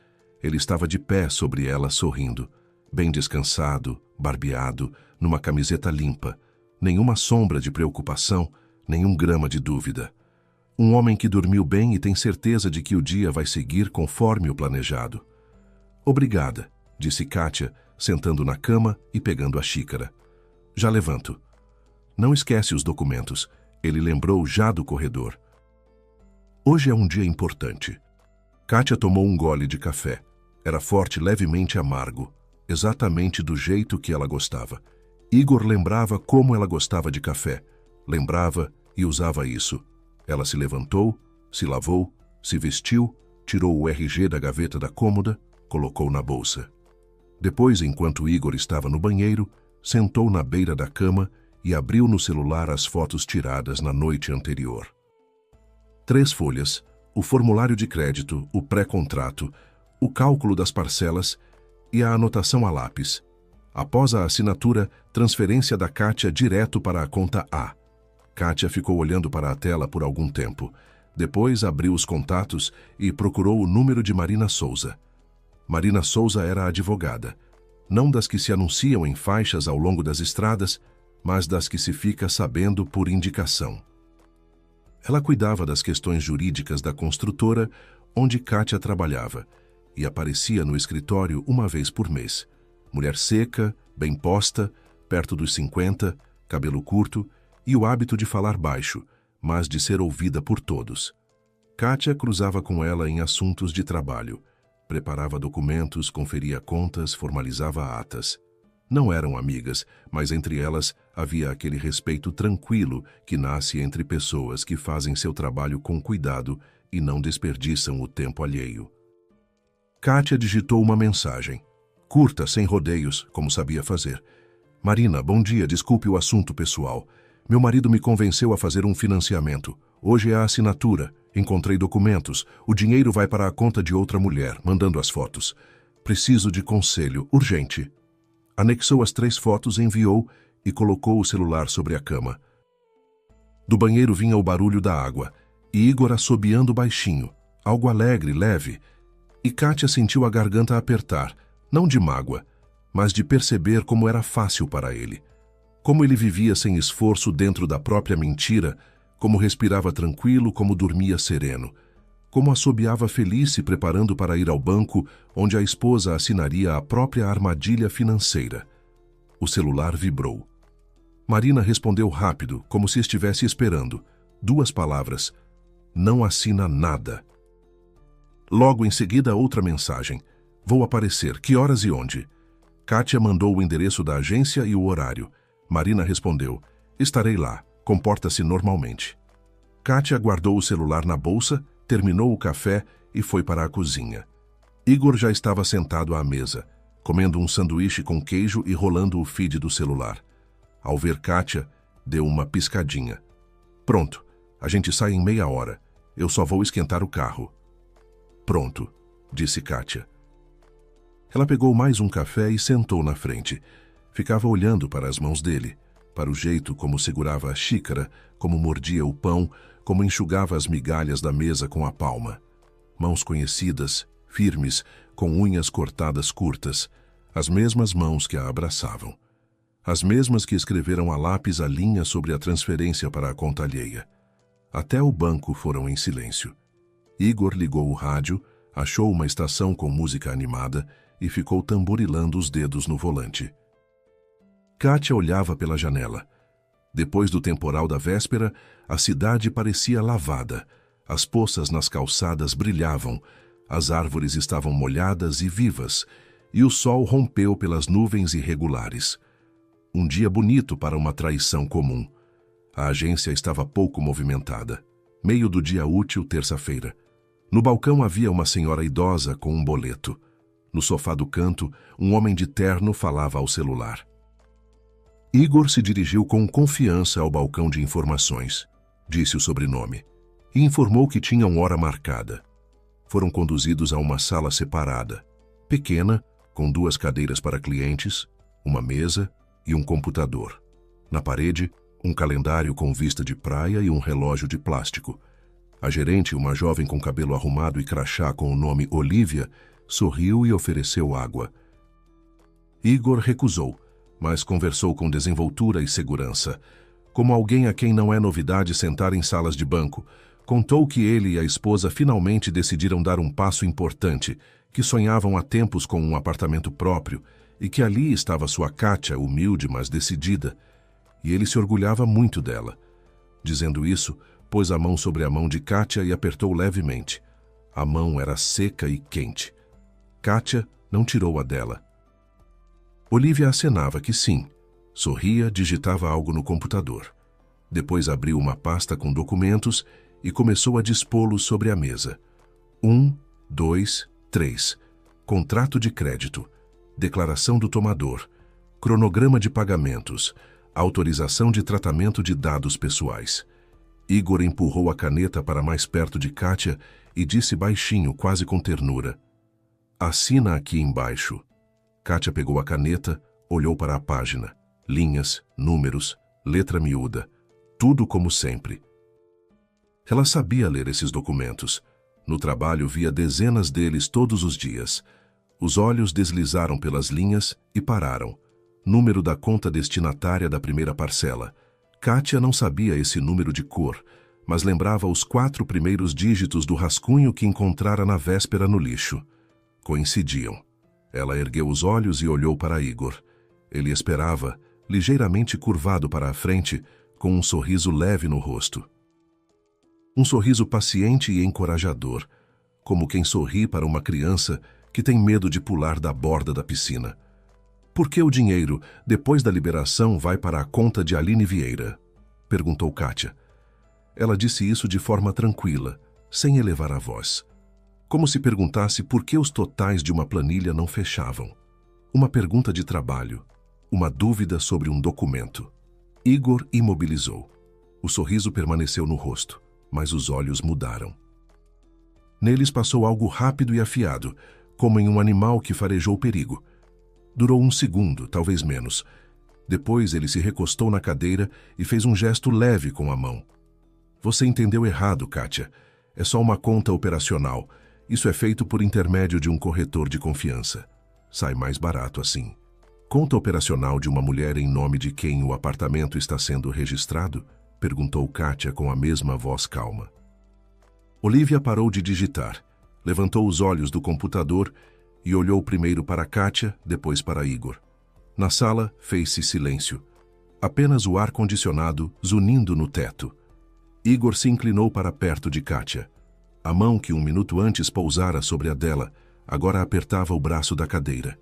Ele estava de pé sobre ela, sorrindo, bem descansado, barbeado, numa camiseta limpa. Nenhuma sombra de preocupação, nenhum grama de dúvida. Um homem que dormiu bem e tem certeza de que o dia vai seguir conforme o planejado. "Obrigada", disse Kátia, sentando na cama e pegando a xícara. "Já levanto." "Não esquece os documentos", ele lembrou já do corredor. Hoje é um dia importante. Kátia tomou um gole de café. Era forte, levemente amargo, exatamente do jeito que ela gostava. Igor lembrava como ela gostava de café. Lembrava e usava isso. Ela se levantou, se lavou, se vestiu, tirou o RG da gaveta da cômoda, colocou na bolsa. Depois, enquanto Igor estava no banheiro, sentou na beira da cama e abriu no celular as fotos tiradas na noite anterior. 3 folhas, o formulário de crédito, o pré-contrato, o cálculo das parcelas e a anotação a lápis. Após a assinatura, transferência da Kátia direto para a conta A. Kátia ficou olhando para a tela por algum tempo. Depois abriu os contatos e procurou o número de Marina Souza. Marina Souza era advogada, não das que se anunciam em faixas ao longo das estradas, mas das que se fica sabendo por indicação. Ela cuidava das questões jurídicas da construtora onde Kátia trabalhava e aparecia no escritório uma vez por mês. Mulher seca, bem posta, perto dos 50, cabelo curto e o hábito de falar baixo, mas de ser ouvida por todos. Kátia cruzava com ela em assuntos de trabalho. Preparava documentos, conferia contas, formalizava atas. Não eram amigas, mas entre elas havia aquele respeito tranquilo que nasce entre pessoas que fazem seu trabalho com cuidado e não desperdiçam o tempo alheio. Kátia digitou uma mensagem, curta, sem rodeios, como sabia fazer. "Marina, bom dia, desculpe o assunto pessoal. Meu marido me convenceu a fazer um financiamento. Hoje é a assinatura. Encontrei documentos. O dinheiro vai para a conta de outra mulher, mandando as fotos. Preciso de conselho, urgente." Anexou as 3 fotos, enviou e colocou o celular sobre a cama. Do banheiro vinha o barulho da água, e Igor assobiando baixinho, algo alegre, leve, e Kátia sentiu a garganta apertar, não de mágoa, mas de perceber como era fácil para ele. Como ele vivia sem esforço dentro da própria mentira, como respirava tranquilo, como dormia sereno, como assobiava feliz se preparando para ir ao banco, onde a esposa assinaria a própria armadilha financeira. O celular vibrou. Marina respondeu rápido, como se estivesse esperando. 2 palavras. Não assina nada. Logo em seguida, outra mensagem. Vou aparecer. Que horas e onde? Kátia mandou o endereço da agência e o horário. Marina respondeu. Estarei lá. Comporta-se normalmente. Kátia guardou o celular na bolsa, terminou o café e foi para a cozinha. Igor já estava sentado à mesa, comendo um sanduíche com queijo e rolando o feed do celular. Ao ver Kátia, deu uma piscadinha. Pronto, a gente sai em meia hora. Eu só vou esquentar o carro. Pronto, disse Kátia. Ela pegou mais um café e sentou na frente. Ficava olhando para as mãos dele, para o jeito como segurava a xícara, como mordia o pão, como enxugava as migalhas da mesa com a palma. Mãos conhecidas, firmes, com unhas cortadas curtas, as mesmas mãos que a abraçavam. As mesmas que escreveram a lápis a linha sobre a transferência para a conta alheia. Até o banco foram em silêncio. Igor ligou o rádio, achou uma estação com música animada e ficou tamborilando os dedos no volante. Kátia olhava pela janela. Depois do temporal da véspera, a cidade parecia lavada. As poças nas calçadas brilhavam, as árvores estavam molhadas e vivas, e o sol rompeu pelas nuvens irregulares. Um dia bonito para uma traição comum. A agência estava pouco movimentada. Meio do dia útil, terça-feira. No balcão havia uma senhora idosa com um boleto. No sofá do canto, um homem de terno falava ao celular. Igor se dirigiu com confiança ao balcão de informações. Disse o sobrenome. E informou que tinham hora marcada. Foram conduzidos a uma sala separada. Pequena, com 2 cadeiras para clientes, uma mesa e um computador. Na parede, um calendário com vista de praia e um relógio de plástico. A gerente, uma jovem com cabelo arrumado e crachá com o nome Olivia, sorriu e ofereceu água. Igor recusou, mas conversou com desenvoltura e segurança. Como alguém a quem não é novidade sentar em salas de banco, contou que ele e a esposa finalmente decidiram dar um passo importante, que sonhavam há tempos com um apartamento próprio, e que ali estava sua Kátia, humilde, mas decidida, e ele se orgulhava muito dela. Dizendo isso, pôs a mão sobre a mão de Kátia e apertou levemente. A mão era seca e quente. Kátia não tirou a dela. Olivia acenava que sim. Sorria, digitava algo no computador. Depois abriu uma pasta com documentos e começou a dispô-los sobre a mesa. 1, 2, 3. Contrato de crédito. Declaração do tomador. Cronograma de pagamentos. Autorização de tratamento de dados pessoais. Igor empurrou a caneta para mais perto de Kátia e disse baixinho, quase com ternura. Assina aqui embaixo. Kátia pegou a caneta, olhou para a página. Linhas, números, letra miúda. Tudo como sempre. Ela sabia ler esses documentos. No trabalho via dezenas deles todos os dias. Os olhos deslizaram pelas linhas e pararam. Número da conta destinatária da primeira parcela. Kátia não sabia esse número de cor, mas lembrava os 4 primeiros dígitos do rascunho que encontrara na véspera no lixo. Coincidiam. Ela ergueu os olhos e olhou para Igor. Ele esperava, ligeiramente curvado para a frente, com um sorriso leve no rosto. Um sorriso paciente e encorajador, como quem sorri para uma criança que tem medo de pular da borda da piscina. Por que o dinheiro, depois da liberação, vai para a conta de Aline Vieira? Perguntou Kátia. Ela disse isso de forma tranquila, sem elevar a voz. Como se perguntasse por que os totais de uma planilha não fechavam. Uma pergunta de trabalho, uma dúvida sobre um documento. Igor imobilizou. O sorriso permaneceu no rosto, mas os olhos mudaram. Neles passou algo rápido e afiado, como em um animal que farejou perigo. Durou 1 segundo, talvez menos. Depois ele se recostou na cadeira e fez um gesto leve com a mão, Você entendeu errado, Kátia. É só uma conta operacional. Isso é feito por intermédio de um corretor de confiança. Sai mais barato assim. Conta operacional de uma mulher em nome de quem o apartamento está sendo registrado? Perguntou Kátia com a mesma voz calma. Olivia parou de digitar, levantou os olhos do computador e olhou primeiro para Kátia, depois para Igor. Na sala, fez-se silêncio. Apenas o ar-condicionado zunindo no teto. Igor se inclinou para perto de Kátia. A mão que um minuto antes pousara sobre a dela, agora apertava o braço da cadeira.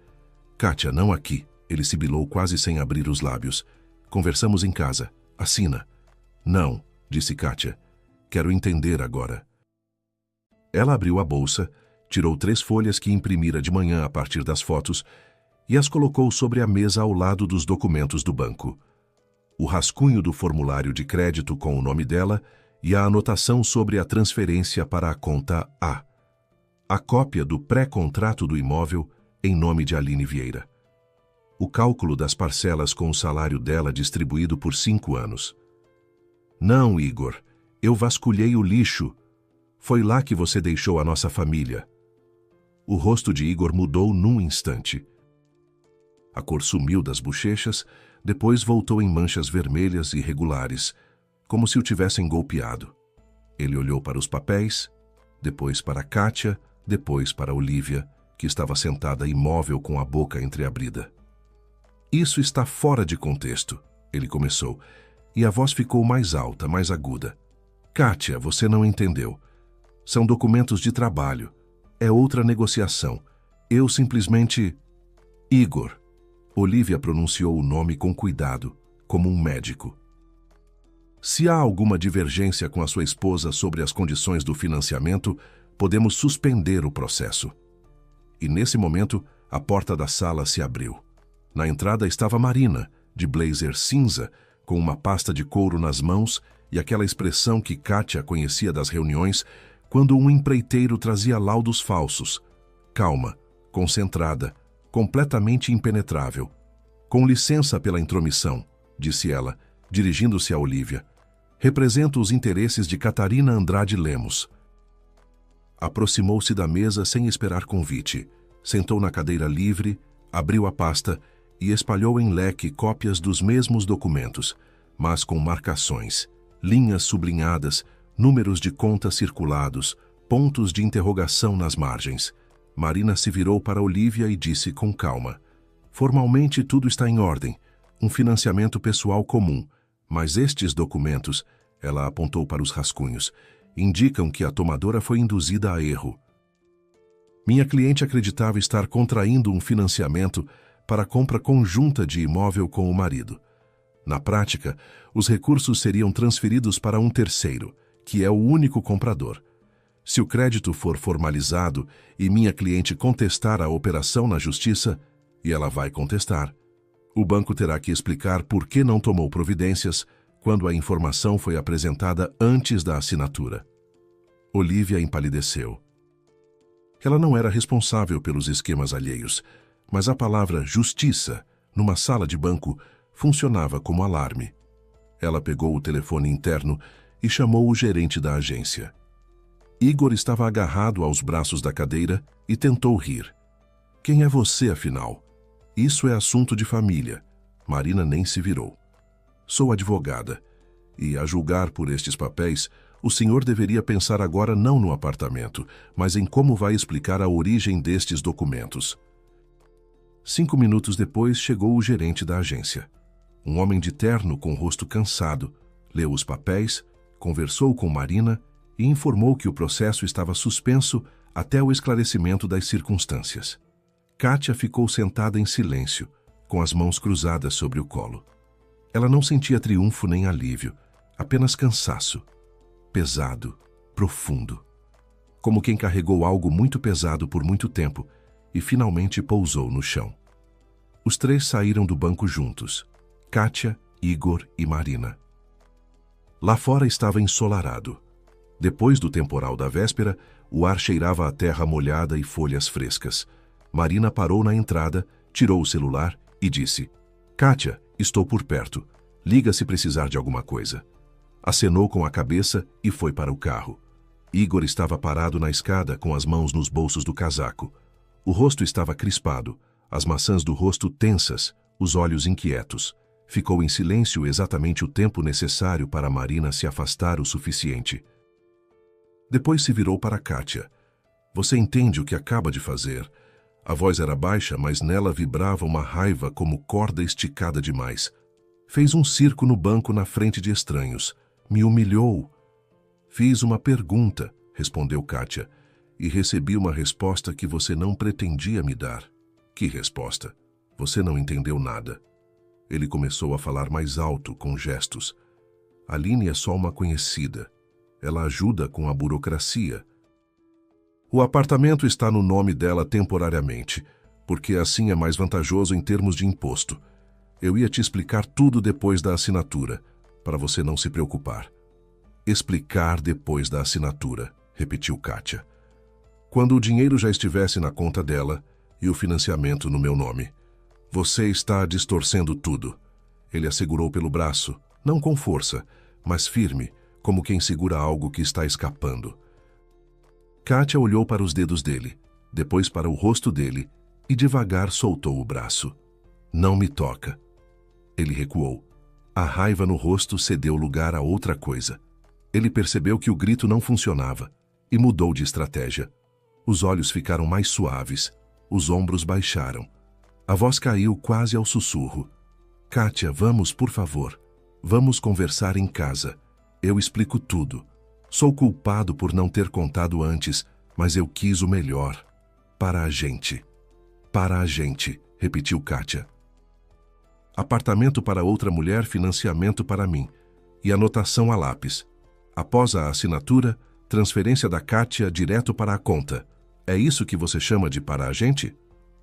Kátia, não aqui, ele sibilou quase sem abrir os lábios. Conversamos em casa. Assina. Não, disse Kátia. Quero entender agora. Ela abriu a bolsa, tirou 3 folhas que imprimira de manhã a partir das fotos e as colocou sobre a mesa ao lado dos documentos do banco. O rascunho do formulário de crédito com o nome dela e a anotação sobre a transferência para a conta A. A cópia do pré-contrato do imóvel em nome de Aline Vieira. O cálculo das parcelas com o salário dela distribuído por 5 anos. Não, Igor, eu vasculhei o lixo. Foi lá que você deixou a nossa família. O rosto de Igor mudou num instante. A cor sumiu das bochechas, depois voltou em manchas vermelhas irregulares, como se o tivessem golpeado. Ele olhou para os papéis, depois para Kátia, depois para Olivia, que estava sentada imóvel com a boca entreabrida. Isso está fora de contexto, ele começou, e a voz ficou mais alta, mais aguda. Kátia, você não entendeu. São documentos de trabalho. É outra negociação. Eu simplesmente... Igor. Olivia pronunciou o nome com cuidado, como um médico. Se há alguma divergência com a sua esposa sobre as condições do financiamento, podemos suspender o processo. E nesse momento, a porta da sala se abriu. Na entrada estava Marina, de blazer cinza, com uma pasta de couro nas mãos e aquela expressão que Kátia conhecia das reuniões quando um empreiteiro trazia laudos falsos. Calma, concentrada, completamente impenetrável. Com licença pela intromissão, disse ela, dirigindo-se a Olivia. Represento os interesses de Catarina Andrade Lemos. Aproximou-se da mesa sem esperar convite, sentou na cadeira livre, abriu a pasta e espalhou em leque cópias dos mesmos documentos, mas com marcações, linhas sublinhadas, números de conta circulados, pontos de interrogação nas margens. Marina se virou para Olivia e disse com calma: formalmente tudo está em ordem, um financiamento pessoal comum, mas estes documentos, ela apontou para os rascunhos, indicam que a tomadora foi induzida a erro. Minha cliente acreditava estar contraindo um financiamento para a compra conjunta de imóvel com o marido. Na prática, os recursos seriam transferidos para um terceiro, que é o único comprador. Se o crédito for formalizado e minha cliente contestar a operação na justiça, e ela vai contestar, o banco terá que explicar por que não tomou providências quando a informação foi apresentada antes da assinatura. Olivia empalideceu. Ela não era responsável pelos esquemas alheios, mas a palavra justiça, numa sala de banco, funcionava como alarme. Ela pegou o telefone interno e chamou o gerente da agência. Igor estava agarrado aos braços da cadeira e tentou rir. Quem é você, afinal? Isso é assunto de família. Marina nem se virou. Sou advogada, e, a julgar por estes papéis, o senhor deveria pensar agora não no apartamento, mas em como vai explicar a origem destes documentos. 5 minutos depois chegou o gerente da agência. Um homem de terno com o rosto cansado, leu os papéis, conversou com Marina e informou que o processo estava suspenso até o esclarecimento das circunstâncias. Kátia ficou sentada em silêncio, com as mãos cruzadas sobre o colo. Ela não sentia triunfo nem alívio, apenas cansaço. Pesado, profundo. Como quem carregou algo muito pesado por muito tempo e finalmente pousou no chão. Os 3 saíram do banco juntos, Kátia, Igor e Marina. Lá fora estava ensolarado. Depois do temporal da véspera, o ar cheirava a terra molhada e folhas frescas. Marina parou na entrada, tirou o celular e disse: Kátia, estou por perto. Liga se precisar de alguma coisa. Acenou com a cabeça e foi para o carro. Igor estava parado na escada com as mãos nos bolsos do casaco. O rosto estava crispado, as maçãs do rosto tensas, os olhos inquietos. Ficou em silêncio exatamente o tempo necessário para Marina se afastar o suficiente. Depois se virou para Kátia. Você entende o que acaba de fazer? A voz era baixa, mas nela vibrava uma raiva como corda esticada demais. Fez um circo no banco na frente de estranhos. Me humilhou. Fiz uma pergunta, respondeu Kátia, e recebi uma resposta que você não pretendia me dar. Que resposta? Você não entendeu nada. Ele começou a falar mais alto, com gestos. Aline é só uma conhecida. Ela ajuda com a burocracia. O apartamento está no nome dela temporariamente, porque assim é mais vantajoso em termos de imposto. Eu ia te explicar tudo depois da assinatura, para você não se preocupar. Explicar depois da assinatura, repetiu Kátia. Quando o dinheiro já estivesse na conta dela e o financiamento no meu nome. Você está distorcendo tudo. Ele a segurou pelo braço, não com força, mas firme, como quem segura algo que está escapando. Kátia olhou para os dedos dele, depois para o rosto dele e devagar soltou o braço. Não me toca. Ele recuou. A raiva no rosto cedeu lugar a outra coisa. Ele percebeu que o grito não funcionava e mudou de estratégia. Os olhos ficaram mais suaves, os ombros baixaram. A voz caiu quase ao sussurro. Kátia, vamos, por favor. Vamos conversar em casa. Eu explico tudo. Sou culpado por não ter contado antes, mas eu quis o melhor. Para a gente. Para a gente, repetiu Kátia. Apartamento para outra mulher, financiamento para mim. E anotação a lápis. Após a assinatura, transferência da Kátia direto para a conta. É isso que você chama de para a gente?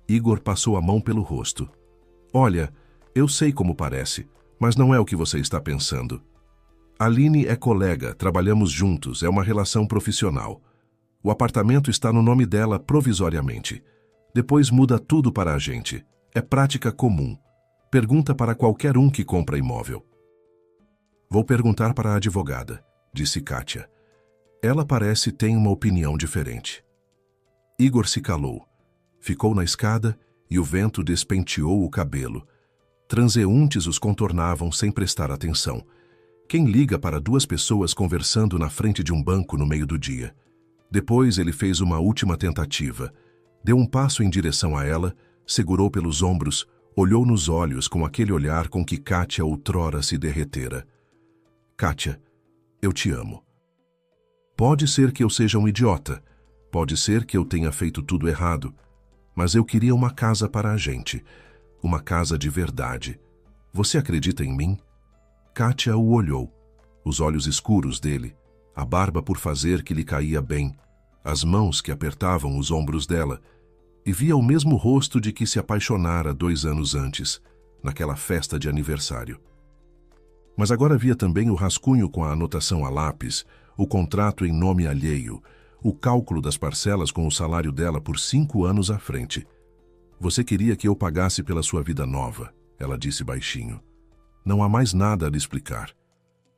Igor passou a mão pelo rosto. Olha, eu sei como parece, mas não é o que você está pensando. Aline é colega, trabalhamos juntos, é uma relação profissional. O apartamento está no nome dela provisoriamente. Depois muda tudo para a gente. É prática comum. Pergunta para qualquer um que compra imóvel. Vou perguntar para a advogada, disse Kátia. Ela parece ter uma opinião diferente. Igor se calou. Ficou na escada e o vento despenteou o cabelo. Transeuntes os contornavam sem prestar atenção. Quem liga para duas pessoas conversando na frente de um banco no meio do dia? Depois ele fez uma última tentativa. Deu um passo em direção a ela, segurou pelos ombros, olhou nos olhos com aquele olhar com que Kátia outrora se derretera. Kátia, eu te amo. Pode ser que eu seja um idiota. Pode ser que eu tenha feito tudo errado. Mas eu queria uma casa para a gente. Uma casa de verdade. Você acredita em mim? Kátia o olhou. Os olhos escuros dele, a barba por fazer que lhe caía bem, as mãos que apertavam os ombros dela, e via o mesmo rosto de que se apaixonara 2 anos antes, naquela festa de aniversário. Mas agora via também o rascunho com a anotação a lápis, o contrato em nome alheio, o cálculo das parcelas com o salário dela por 5 anos à frente. Você queria que eu pagasse pela sua vida nova, ela disse baixinho. Não há mais nada a lhe explicar.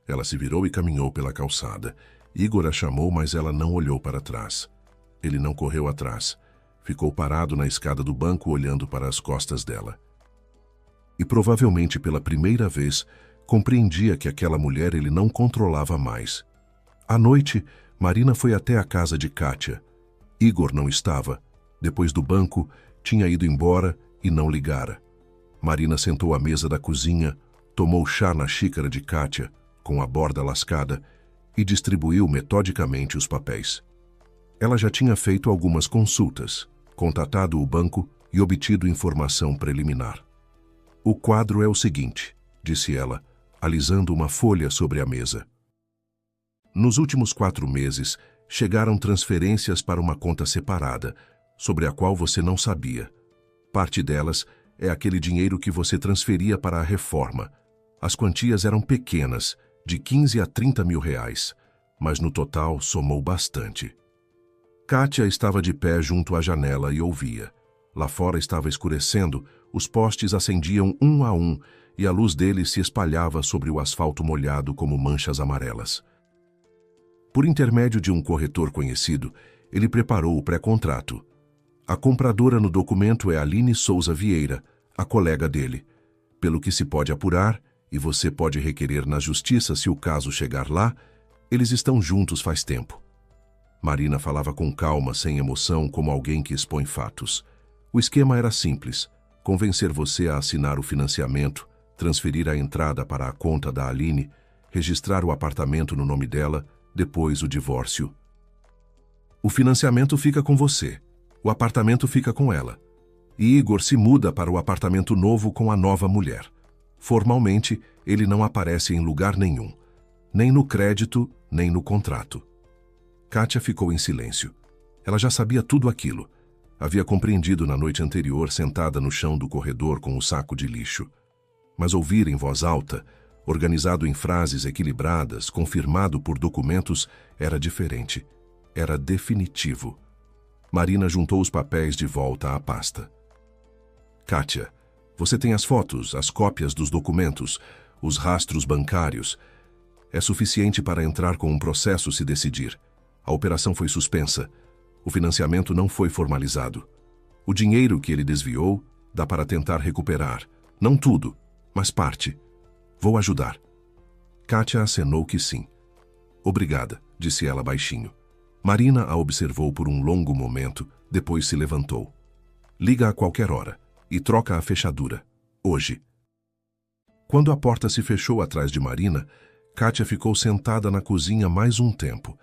Ela se virou e caminhou pela calçada. Igor a chamou, mas ela não olhou para trás. Ele não correu atrás. Ficou parado na escada do banco olhando para as costas dela. E provavelmente pela primeira vez compreendia que aquela mulher ele não controlava mais. À noite, Marina foi até a casa de Kátia. Igor não estava. Depois do banco, tinha ido embora e não ligara. Marina sentou à mesa da cozinha, tomou chá na xícara de Kátia, com a borda lascada, e distribuiu metodicamente os papéis. Ela já tinha feito algumas consultas, contatado o banco e obtido informação preliminar. O quadro é o seguinte, disse ela, alisando uma folha sobre a mesa. Nos últimos 4 meses, chegaram transferências para uma conta separada, sobre a qual você não sabia. Parte delas é aquele dinheiro que você transferia para a reforma. As quantias eram pequenas, de 15 a 30 mil reais, mas no total somou bastante. Kátia estava de pé junto à janela e ouvia. Lá fora estava escurecendo, os postes acendiam um a um e a luz dele se espalhava sobre o asfalto molhado como manchas amarelas. Por intermédio de um corretor conhecido, ele preparou o pré-contrato. A compradora no documento é Aline Souza Vieira, a colega dele. Pelo que se pode apurar, e você pode requerer na justiça se o caso chegar lá, eles estão juntos faz tempo. Marina falava com calma, sem emoção, como alguém que expõe fatos. O esquema era simples: convencer você a assinar o financiamento, transferir a entrada para a conta da Aline, registrar o apartamento no nome dela, depois o divórcio. O financiamento fica com você, o apartamento fica com ela. E Igor se muda para o apartamento novo com a nova mulher. Formalmente, ele não aparece em lugar nenhum, nem no crédito, nem no contrato. Kátia ficou em silêncio. Ela já sabia tudo aquilo. Havia compreendido na noite anterior, sentada no chão do corredor com o saco de lixo. Mas ouvir em voz alta, organizado em frases equilibradas, confirmado por documentos, era diferente. Era definitivo. Marina juntou os papéis de volta à pasta. Kátia, você tem as fotos, as cópias dos documentos, os rastros bancários. É suficiente para entrar com um processo se decidir. A operação foi suspensa. O financiamento não foi formalizado. O dinheiro que ele desviou dá para tentar recuperar. Não tudo, mas parte. Vou ajudar. Kátia acenou que sim. Obrigada, disse ela baixinho. Marina a observou por um longo momento, depois se levantou. Liga a qualquer hora e troca a fechadura. Hoje. Quando a porta se fechou atrás de Marina, Kátia ficou sentada na cozinha mais um tempo.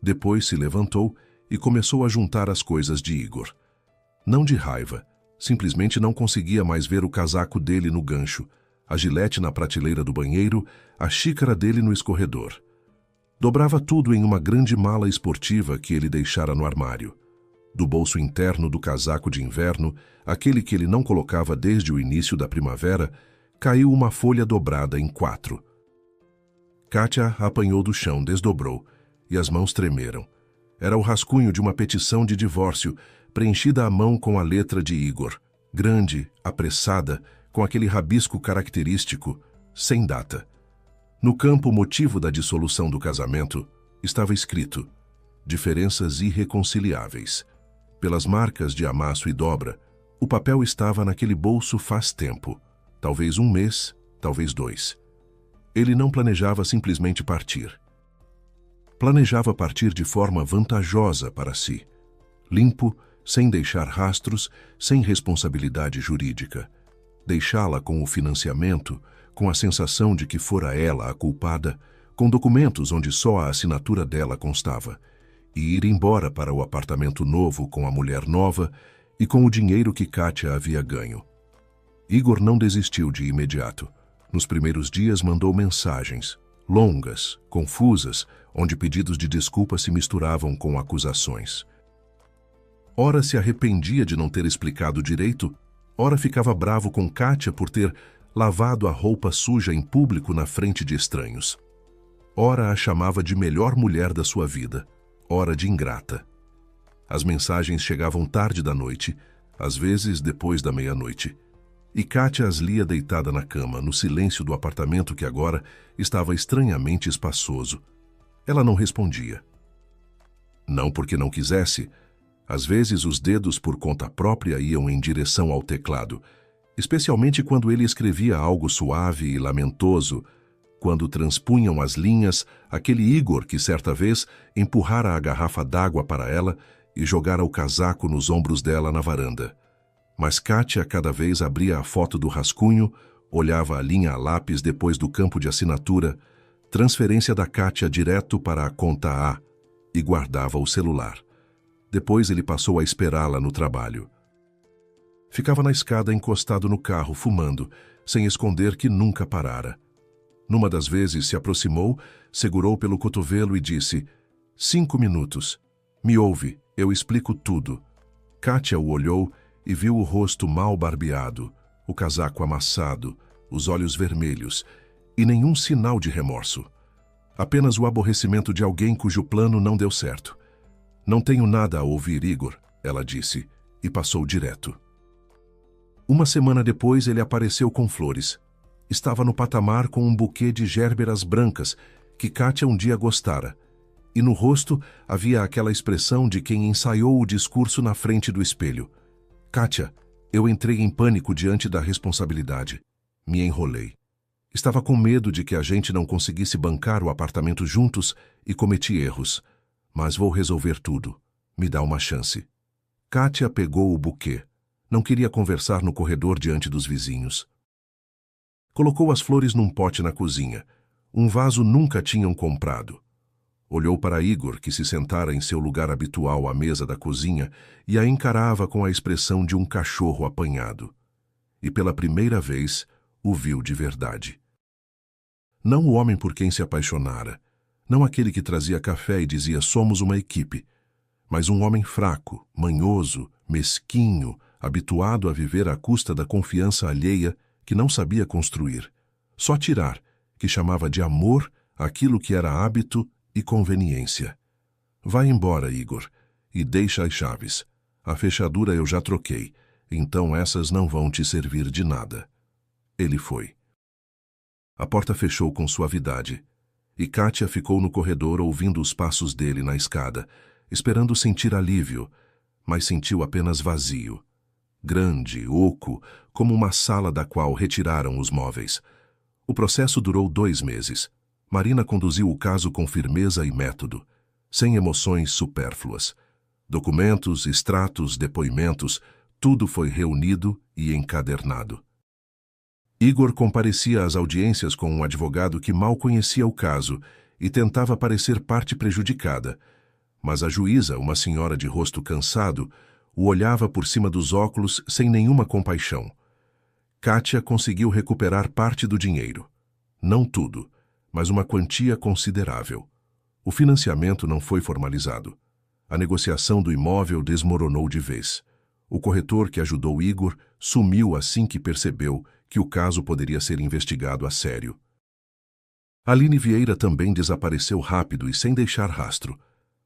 Depois se levantou e começou a juntar as coisas de Igor. Não de raiva, simplesmente não conseguia mais ver o casaco dele no gancho, a gilete na prateleira do banheiro, a xícara dele no escorredor. Dobrava tudo em uma grande mala esportiva que ele deixara no armário. Do bolso interno do casaco de inverno, aquele que ele não colocava desde o início da primavera, caiu uma folha dobrada em 4. Kátia a apanhou do chão, desdobrou, e as mãos tremeram. Era o rascunho de uma petição de divórcio, preenchida à mão com a letra de Igor, grande, apressada, com aquele rabisco característico, sem data. No campo motivo da dissolução do casamento, estava escrito: diferenças irreconciliáveis. Pelas marcas de amasso e dobra, o papel estava naquele bolso faz tempo, talvez 1 mês, talvez 2. Ele não planejava simplesmente partir. Planejava partir de forma vantajosa para si, limpo, sem deixar rastros, sem responsabilidade jurídica. Deixá-la com o financiamento, com a sensação de que fora ela a culpada, com documentos onde só a assinatura dela constava, e ir embora para o apartamento novo com a mulher nova e com o dinheiro que Kátia havia ganho. Igor não desistiu de imediato. Nos primeiros dias mandou mensagens, longas, confusas, onde pedidos de desculpa se misturavam com acusações. Ora se arrependia de não ter explicado direito, ora ficava bravo com Kátia por ter lavado a roupa suja em público na frente de estranhos. Ora a chamava de melhor mulher da sua vida, ora de ingrata. As mensagens chegavam tarde da noite, às vezes depois da meia-noite, e Kátia as lia deitada na cama, no silêncio do apartamento que agora estava estranhamente espaçoso. Ela não respondia. Não porque não quisesse. Às vezes os dedos por conta própria iam em direção ao teclado, especialmente quando ele escrevia algo suave e lamentoso, quando transpunham as linhas aquele Igor que certa vez empurrara a garrafa d'água para ela e jogara o casaco nos ombros dela na varanda. Mas Kátia cada vez abria a foto do rascunho, olhava a linha a lápis depois do campo de assinatura, transferência da Kátia direto para a conta A, e guardava o celular. Depois ele passou a esperá-la no trabalho. Ficava na escada encostado no carro, fumando, sem esconder que nunca parara. Numa das vezes se aproximou, segurou pelo cotovelo e disse: 5 minutos. Me ouve, eu explico tudo. Kátia o olhou e viu o rosto mal barbeado, o casaco amassado, os olhos vermelhos, e nenhum sinal de remorso. Apenas o aborrecimento de alguém cujo plano não deu certo. Não tenho nada a ouvir, Igor, ela disse, e passou direto. Uma semana depois ele apareceu com flores. Estava no patamar com um buquê de gérberas brancas que Kátia um dia gostara, e no rosto havia aquela expressão de quem ensaiou o discurso na frente do espelho. Kátia, eu entrei em pânico diante da responsabilidade. Me enrolei. Estava com medo de que a gente não conseguisse bancar o apartamento juntos e cometi erros. Mas vou resolver tudo. Me dá uma chance. Kátia pegou o buquê. Não queria conversar no corredor diante dos vizinhos. Colocou as flores num pote na cozinha. Um vaso nunca tinham comprado. Olhou para Igor, que se sentara em seu lugar habitual à mesa da cozinha e a encarava com a expressão de um cachorro apanhado. E pela primeira vez, o viu de verdade. Não o homem por quem se apaixonara, não aquele que trazia café e dizia somos uma equipe, mas um homem fraco, manhoso, mesquinho, habituado a viver à custa da confiança alheia que não sabia construir, só tirar, que chamava de amor aquilo que era hábito e conveniência. Vai embora, Igor, e deixa as chaves. A fechadura eu já troquei, então essas não vão te servir de nada. Ele foi. A porta fechou com suavidade, e Kátia ficou no corredor ouvindo os passos dele na escada, esperando sentir alívio, mas sentiu apenas vazio. Grande, oco, como uma sala da qual retiraram os móveis. O processo durou 2 meses. Marina conduziu o caso com firmeza e método, sem emoções supérfluas. Documentos, extratos, depoimentos, tudo foi reunido e encadernado. Igor comparecia às audiências com um advogado que mal conhecia o caso e tentava parecer parte prejudicada, mas a juíza, uma senhora de rosto cansado, o olhava por cima dos óculos sem nenhuma compaixão. Kátia conseguiu recuperar parte do dinheiro. Não tudo, mas uma quantia considerável. O financiamento não foi formalizado. A negociação do imóvel desmoronou de vez. O corretor que ajudou Igor sumiu assim que percebeu que o caso poderia ser investigado a sério. Aline Vieira também desapareceu rápido e sem deixar rastro.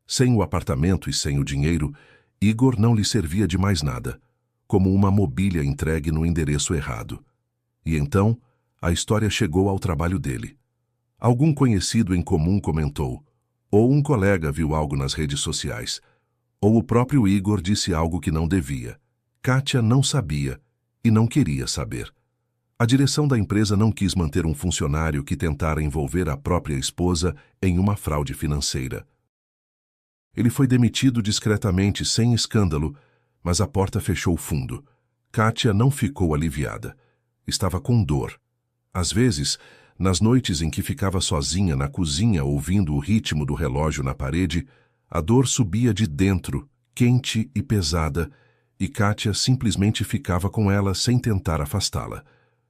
Sem o apartamento e sem o dinheiro, Igor não lhe servia de mais nada, como uma mobília entregue no endereço errado. E então, a história chegou ao trabalho dele. Algum conhecido em comum comentou, ou um colega viu algo nas redes sociais, ou o próprio Igor disse algo que não devia. Kátia não sabia e não queria saber. A direção da empresa não quis manter um funcionário que tentara envolver a própria esposa em uma fraude financeira. Ele foi demitido discretamente, sem escândalo, mas a porta fechou fundo. Kátia não ficou aliviada. Estava com dor. Às vezes, nas noites em que ficava sozinha na cozinha ouvindo o ritmo do relógio na parede, a dor subia de dentro, quente e pesada, e Kátia simplesmente ficava com ela sem tentar afastá-la.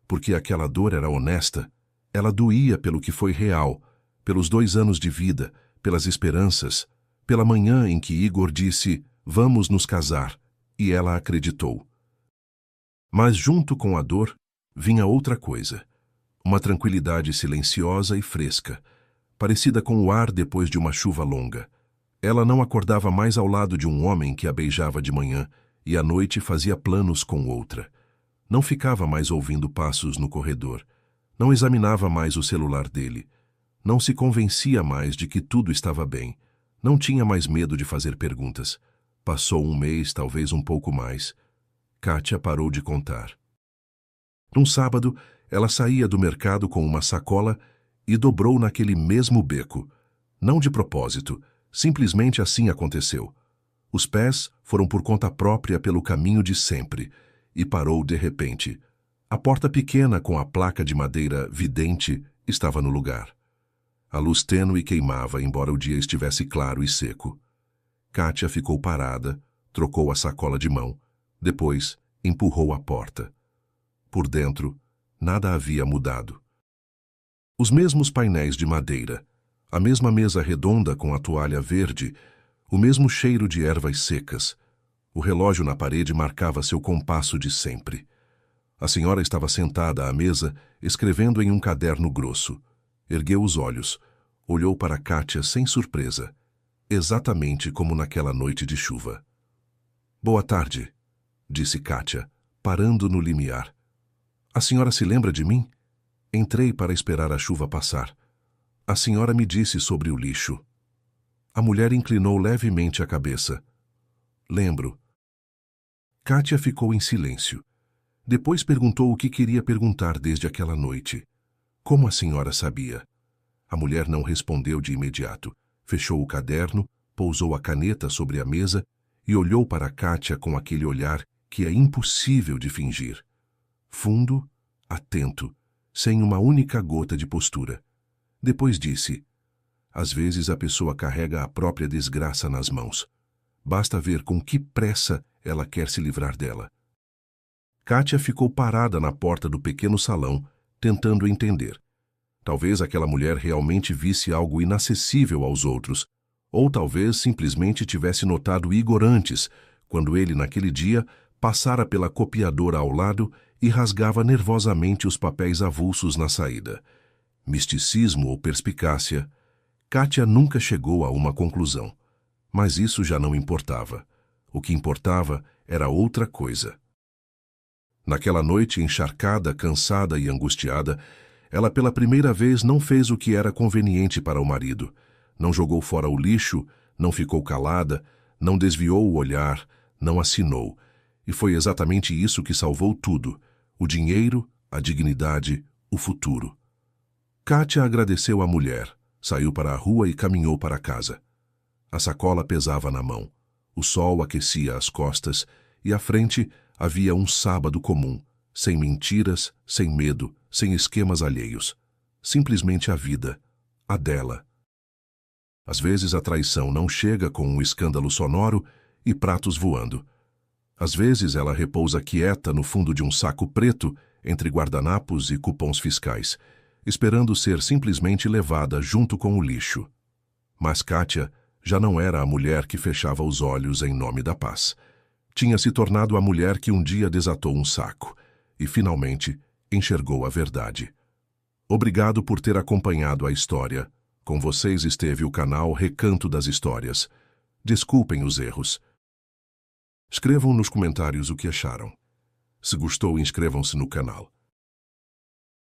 Porque aquela dor era honesta, ela doía pelo que foi real, pelos 2 anos de vida, pelas esperanças, pela manhã em que Igor disse, vamos nos casar, e ela acreditou. Mas junto com a dor, vinha outra coisa. Uma tranquilidade silenciosa e fresca, parecida com o ar depois de uma chuva longa. Ela não acordava mais ao lado de um homem que a beijava de manhã e à noite fazia planos com outra. Não ficava mais ouvindo passos no corredor. Não examinava mais o celular dele. Não se convencia mais de que tudo estava bem. Não tinha mais medo de fazer perguntas. Passou 1 mês, talvez um pouco mais. Kátia parou de contar. Num sábado, ela saía do mercado com uma sacola e dobrou naquele mesmo beco. Não de propósito, simplesmente assim aconteceu. Os pés foram por conta própria pelo caminho de sempre, e parou de repente. A porta pequena com a placa de madeira vidente estava no lugar. A luz tênue queimava, embora o dia estivesse claro e seco. Kátia ficou parada, trocou a sacola de mão, depois empurrou a porta. Por dentro, nada havia mudado. Os mesmos painéis de madeira, a mesma mesa redonda com a toalha verde, o mesmo cheiro de ervas secas. O relógio na parede marcava seu compasso de sempre. A senhora estava sentada à mesa, escrevendo em um caderno grosso. Ergueu os olhos, olhou para Kátia sem surpresa, exatamente como naquela noite de chuva. Boa tarde, disse Kátia, parando no limiar. A senhora se lembra de mim? Entrei para esperar a chuva passar. A senhora me disse sobre o lixo. A mulher inclinou levemente a cabeça. Lembro. Kátia ficou em silêncio. Depois perguntou o que queria perguntar desde aquela noite. Como a senhora sabia? A mulher não respondeu de imediato. Fechou o caderno, pousou a caneta sobre a mesa e olhou para Kátia com aquele olhar que é impossível de fingir. Fundo, atento, sem uma única gota de postura. Depois disse: às vezes a pessoa carrega a própria desgraça nas mãos. Basta ver com que pressa ela quer se livrar dela. Kátia ficou parada na porta do pequeno salão, tentando entender. Talvez aquela mulher realmente visse algo inacessível aos outros, ou talvez simplesmente tivesse notado Igor antes, quando ele, naquele dia, passara pela copiadora ao lado e rasgava nervosamente os papéis avulsos na saída. Misticismo ou perspicácia? Kátia nunca chegou a uma conclusão. Mas isso já não importava. O que importava era outra coisa. Naquela noite encharcada, cansada e angustiada, ela pela primeira vez não fez o que era conveniente para o marido. Não jogou fora o lixo, não ficou calada, não desviou o olhar, não assinou. E foi exatamente isso que salvou tudo: o dinheiro, a dignidade, o futuro. Kátia agradeceu à mulher, saiu para a rua e caminhou para casa. A sacola pesava na mão. O sol aquecia as costas e à frente havia um sábado comum, sem mentiras, sem medo, sem esquemas alheios. Simplesmente a vida, a dela. Às vezes a traição não chega com um escândalo sonoro e pratos voando. Às vezes ela repousa quieta no fundo de um saco preto entre guardanapos e cupons fiscais, esperando ser simplesmente levada junto com o lixo. Mas Kátia já não era a mulher que fechava os olhos em nome da paz. Tinha se tornado a mulher que um dia desatou um saco e, finalmente, enxergou a verdade. Obrigado por ter acompanhado a história. Com vocês esteve o canal Recanto das Histórias. Desculpem os erros. Escrevam nos comentários o que acharam. Se gostou, inscrevam-se no canal.